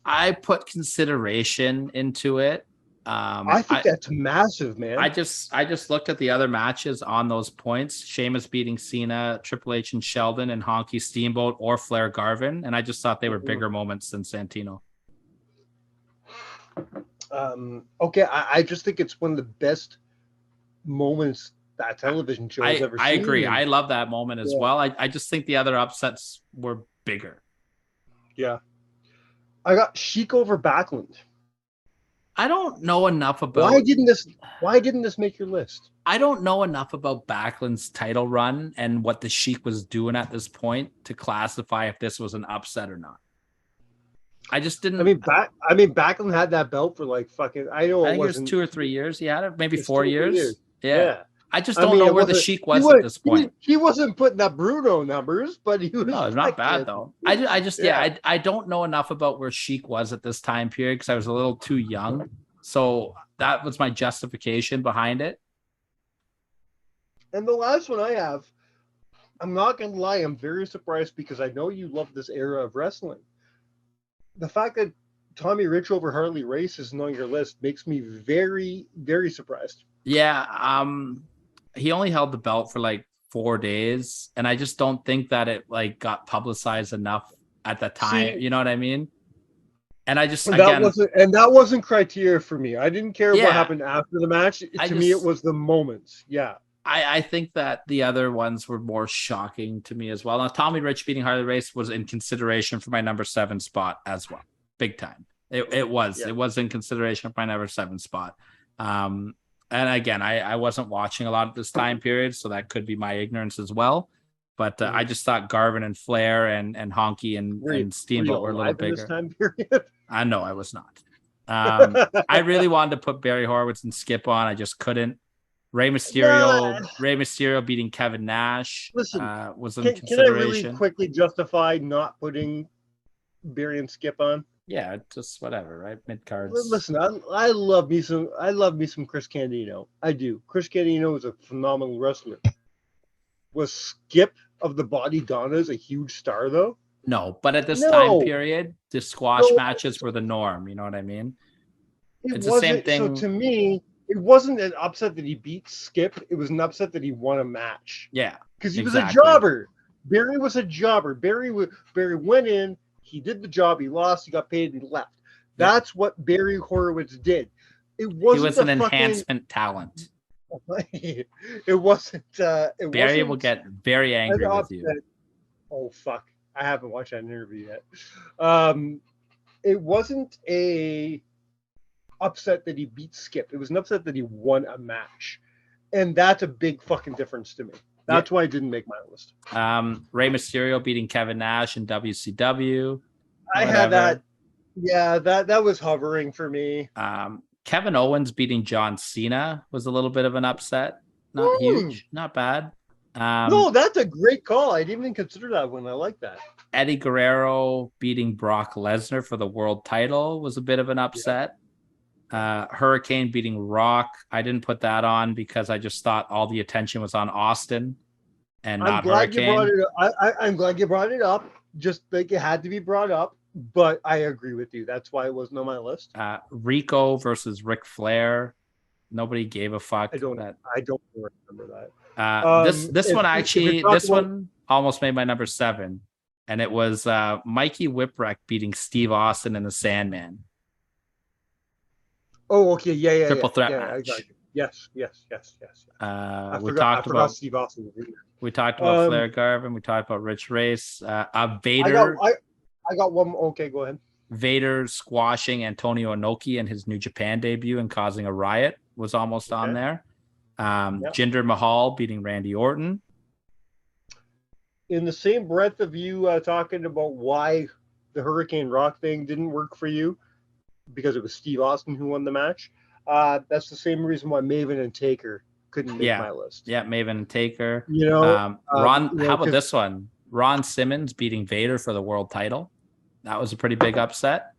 I put consideration into it, I think that's massive, man. I just looked at the other matches on those points. Sheamus beating Cena, Triple H and Sheldon, and Honky, Steamboat, or Flair Garvin, and I just thought they were bigger moments than Santino. Okay, I just think it's one of the best moments that television show has ever seen. I agree. I love that moment as well. I just think the other upsets were bigger. Yeah. I got Sheik over Backlund. I don't know enough about why didn't this make your list? I don't know enough about Backlund's title run and what the Sheik was doing at this point to classify if this was an upset or not. I just didn't. I mean, Backlund had that belt for like fucking. I think it was 2 or 3 years. He had it, maybe 4 years. Yeah. I just don't know where the Sheik was at this point. He wasn't putting up Bruno numbers, but he was. No, it's not bad though. I don't know enough about where Sheik was at this time period because I was a little too young. So that was my justification behind it. And the last one I have, I'm not gonna lie, I'm very surprised because I know you love this era of wrestling. The fact that Tommy Rich over Harley Race isn't on your list makes me very, very surprised. Yeah, he only held the belt for like 4 days, and I just don't think that it like got publicized enough at the time. You know what I mean? And I just that wasn't criteria for me. I didn't care what happened after the match. To me, it was the moments. Yeah. I think that the other ones were more shocking to me as well. Now, Tommy Rich beating Harley Race was in consideration for my number 7 spot as well. Big time. It was in consideration for my number 7 spot. And again, I wasn't watching a lot of this time period, so that could be my ignorance as well. But I just thought Garvin and Flair and Honky and Steamboat were a little bigger. This time period? I know I was not. I really wanted to put Barry Horowitz and Skip on. I just couldn't. Rey Mysterio beating Kevin Nash was in consideration. Can I really quickly justify not putting Barry and Skip on? Yeah, just whatever, right? Mid cards. Listen, I love me some Chris Candido. I do. Chris Candido is a phenomenal wrestler. Was Skip of the Body Donna's a huge star though? No, but at this time period, the squash matches were the norm. You know what I mean? It's the same thing. So to me, it wasn't an upset that he beat Skip. It was an upset that he won a match. Yeah, because he was a jobber. Barry was a jobber. Barry went in. He did the job. He lost. He got paid. And he left. That's what Barry Horowitz did. He was an enhancement talent. It wasn't. Barry will get very angry with you. Oh fuck! I haven't watched that interview yet. It wasn't a upset that he beat Skip. It was an upset that he won a match, and that's a big fucking difference to me. That's why I didn't make my list. Rey Mysterio beating Kevin Nash in WCW. I had that. Yeah, that was hovering for me. Kevin Owens beating John Cena was a little bit of an upset. Not huge, not bad. No, that's a great call. I didn't even consider that one. I like that. Eddie Guerrero beating Brock Lesnar for the world title was a bit of an upset. Hurricane beating Rock. I didn't put that on because I just thought all the attention was on Austin and not Hurricane. I'm glad you brought it up. Just like it had to be brought up. But I agree with you. That's why it wasn't on my list. Rico versus Ric Flair. Nobody gave a fuck. I don't remember that. This one almost made my number 7, and it was Mikey Whipwreck beating Steve Austin and the Sandman. Oh, okay, yeah. Triple threat match. Yes. We talked about Steve Austin. We talked about Flair Garvin. We talked about Rich Race. Vader. I got one. Okay, go ahead. Vader squashing Antonio Inoki in his New Japan debut and causing a riot was almost on there. Jinder Mahal beating Randy Orton. In the same breath of you talking about why the Hurricane Rock thing didn't work for you, because it was Steve Austin who won the match, that's the same reason why Maven and Taker couldn't make my list. Yeah, Maven and Taker. How about this one? Ron Simmons beating Vader for the world title. That was a pretty big upset.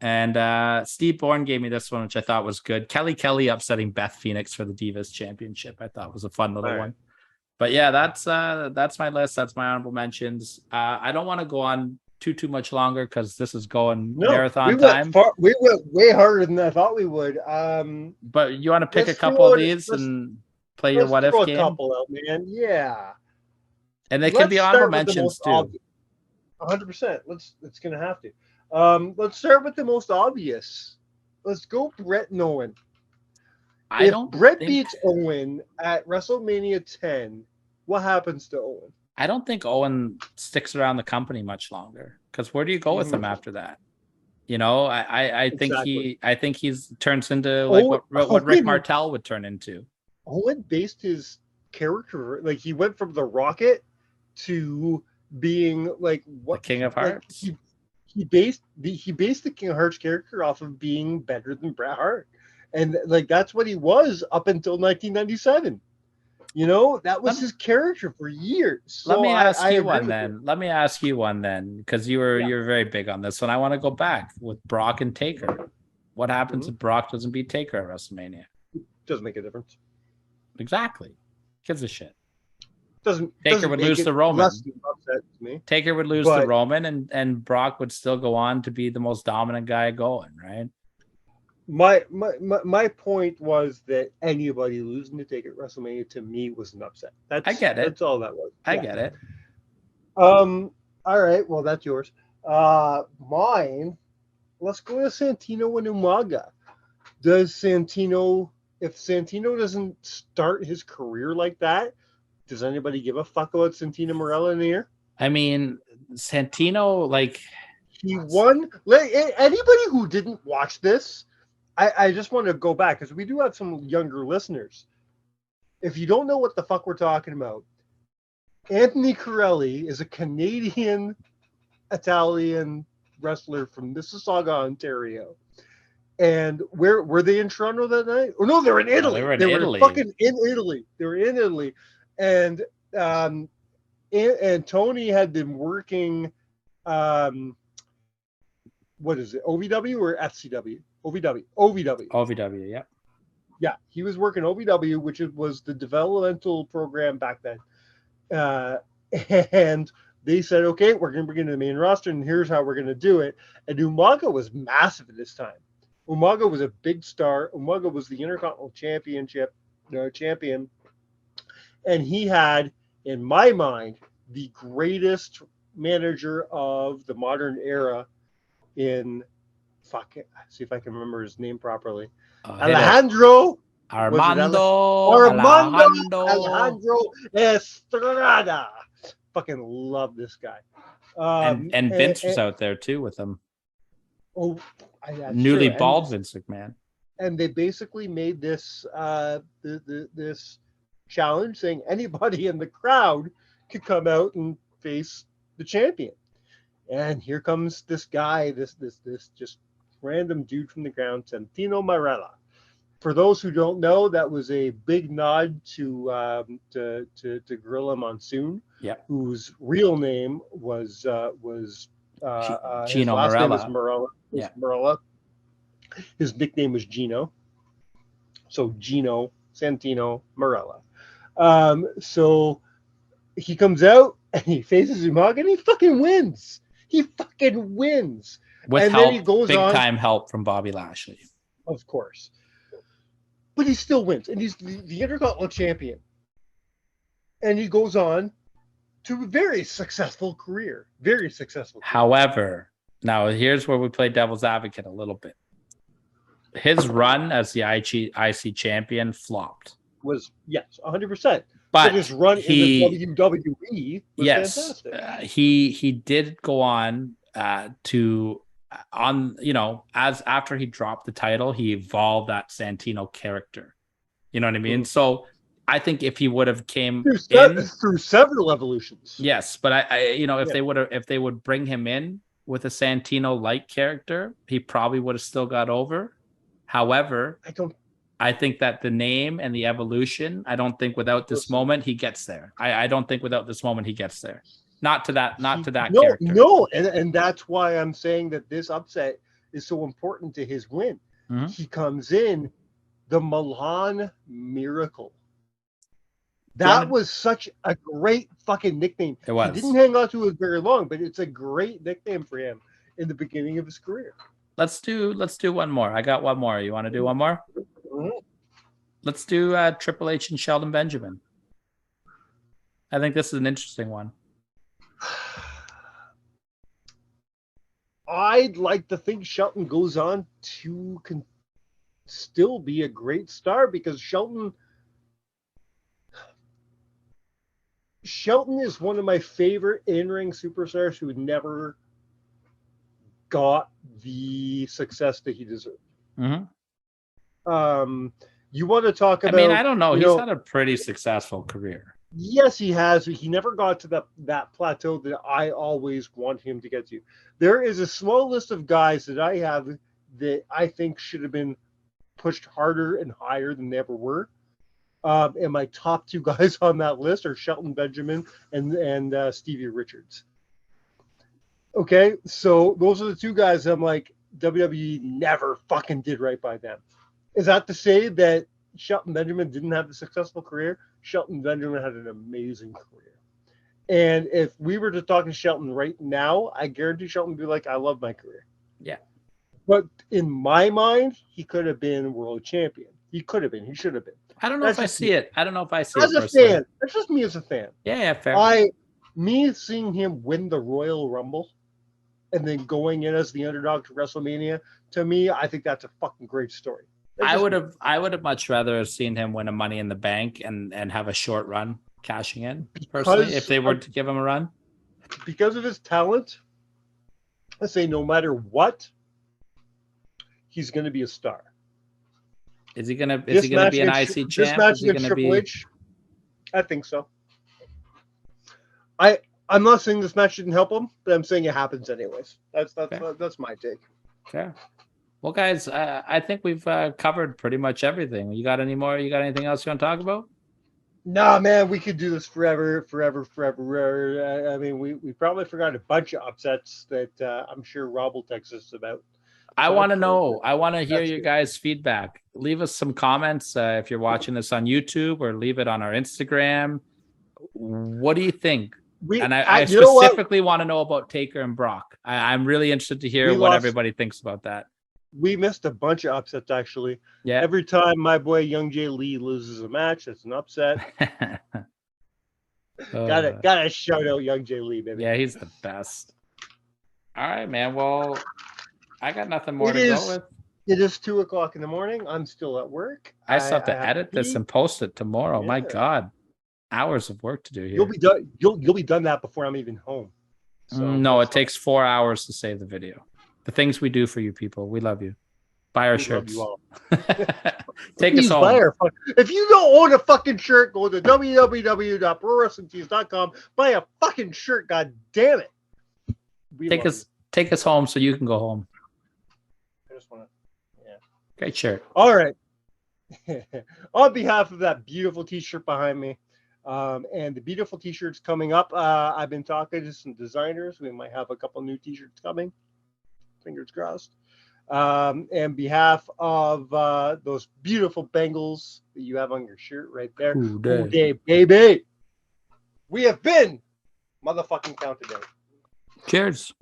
And Steve Bourne gave me this one, which I thought was good. Kelly upsetting Beth Phoenix for the Divas Championship. I thought was a fun little one. But yeah, that's my list. That's my honorable mentions. I don't want to go on too much longer because this is going No, marathon we time. We went way harder than I thought we would. But you want to pick a let's couple throw of it- these let's- and play your Let's what if throw a game, couple out, man. Yeah. and they can be honorable mentions too. 100%. It's gonna have to. Let's start with the most obvious. Let's go Bret and Owen. I If don't Bret think, beats Owen at WrestleMania 10, what happens to Owen? I don't think Owen sticks around the company much longer because where do you go with him after that? You know, I think he's turns into like what Rick Martel would turn into. Owen based his character, like he went from the Rocket to being like what The King of Hearts. Like he based the King of Hearts character off of being better than Bret Hart, and like that's what he was up until 1997. You know, that was his character for years. So Let me ask you agree one with then. Let me ask you one then, because you're very big on this one. I want to go back with Brock and Taker. What happens if Brock doesn't beat Taker at WrestleMania? Doesn't make a difference. Exactly. Gives a shit. Taker would lose to Roman. Upset to me. Taker would lose to Roman, and Brock would still go on to be the most dominant guy going, right? My point was that anybody losing to Taker at WrestleMania to me was an upset. I get it. That's all that was. I get it. All right. Well, that's yours. Mine. Let's go to Santino and Umaga. If Santino doesn't start his career like that, does anybody give a fuck about Santino Marella in the year? I mean, Santino, like he won. Anybody who didn't watch this, I just want to go back because we do have some younger listeners. If you don't know what the fuck we're talking about, Anthony Corelli is a Canadian Italian wrestler from Mississauga, Ontario. And where were they in Toronto that night? Oh no, they're in Italy. They were in They Italy. were fucking in Italy. They were in Italy, and Tony had been working. What is it? OVW or FCW? OVW. OVW, yeah. Yeah, he was working OVW, which was the developmental program back then. And they said, okay, we're going to bring in the main roster, and here's how we're going to do it. And Umaga was massive at this time. Umaga was a big star. Umaga was the Intercontinental champion. And he had, in my mind, the greatest manager of the modern era in, see if I can remember his name properly. Armando Estrada. Fucking love this guy. And Vince was out there too with him. Oh, newly bald Vince McMahon. And they basically made this this challenge saying anybody in the crowd could come out and face the champion. And here comes this guy, this just random dude from the ground, Santino Marella. For those who don't know, that was a big nod to Gorilla Monsoon, whose real name was Gino his last Marella. name was Marella. Marella. His nickname was Gino. So Gino Santino Marella. So he comes out and he faces Umaga and he fucking wins. He fucking wins. With and help, then he goes big on, time help from Bobby Lashley. Of course. But he still wins. And he's the Intercontinental champion. And he goes on to a very successful career. Very successful career. However, now here's where we play devil's advocate a little bit. His run as the IC champion flopped. Was, yes, 100%. But his run in the WWE was fantastic. He did go on as after he dropped the title, he evolved that Santino character. You know what I mean? So I think if he would have came through several evolutions. Yes, but if they would bring him in with a Santino like character, he probably would have still got over. However, I think that the name and the evolution, I don't think without this moment he gets there. I don't think without this moment he gets there. Not to that character. No, and that's why I'm saying that this upset is so important to his win. Mm-hmm. He comes in the Milan Miracle. That was such a great fucking nickname. It was. He didn't hang on to it very long, but it's a great nickname for him in the beginning of his career. Let's do one more. I got one more. You want to do one more? Mhm. Let's do Triple H and Sheldon Benjamin. I think this is an interesting one. I'd like to think Shelton goes on to still be a great star because Shelton is one of my favorite in-ring superstars who never got the success that he deserved. Mm-hmm. You want to talk about? I mean, I don't know. He's had a pretty successful career. Yes, he has. He never got to that plateau that I always want him to get to. There is a small list of guys that I have that I think should have been pushed harder and higher than they ever were. And my top two guys on that list are Shelton Benjamin and Stevie Richards. Okay, so those are the two guys I'm like, WWE never fucking did right by them. Is that to say that Shelton Benjamin didn't have a successful career? Shelton Benjamin had an amazing career. And if we were to talk to Shelton right now, I guarantee Shelton would be like, I love my career. Yeah. But in my mind, he could have been world champion. He could have been. He should have been. I don't know if I see it. I don't know if I see it. As a fan. That's just me as a fan. Yeah, fair. Me seeing him win the Royal Rumble and then going in as the underdog to WrestleMania, to me, I think that's a fucking great story. I would have much rather seen him win a Money in the Bank and have a short run cashing in, personally, if they were to give him a run. Because of his talent, I say no matter what, he's going to be a star. Is he going to be an IC champ? This match against Triple H, I think so. I'm not saying this match didn't help him, but I'm saying it happens anyways. That's my take. Fair. Well, guys, I think we've covered pretty much everything. You got any more? You got anything else you want to talk about? Nah, man, we could do this forever. I mean, we probably forgot a bunch of upsets that I'm sure Rob will text us about. I want to know. I want to hear your guys' feedback. Leave us some comments if you're watching this on YouTube, or leave it on our Instagram. What do you think? I specifically want to know about Taker and Brock. I'm really interested to hear what everybody thinks about that. We missed a bunch of upsets, actually. Yeah. Every time my boy Young Jay Lee loses a match, it's an upset. Gotta shout out Young Jay Lee, baby. Yeah, he's the best. All right, man. Well, I got nothing more to go with. It is 2:00 in the morning. I'm still at work. I still have to edit this and post it tomorrow. Yeah. My God, hours of work to do here. You'll be done. You'll be done that before I'm even home. So no, it takes 4 hours to save the video. The things we do for you people, we love you. Buy our shirts. Take us home. If you don't own a fucking shirt, go to www.prowrestlingtees.com. Buy a fucking shirt. God damn it. Take us home so you can go home. I just want to. Yeah. Great shirt. All right. On behalf of that beautiful T-shirt behind me, and the beautiful T-shirts coming up, I've been talking to some designers. We might have a couple new T-shirts coming. Fingers crossed. And behalf of those beautiful Bengals that you have on your shirt right there. Ooh, day, baby. We have been motherfucking Counted Out. Cheers.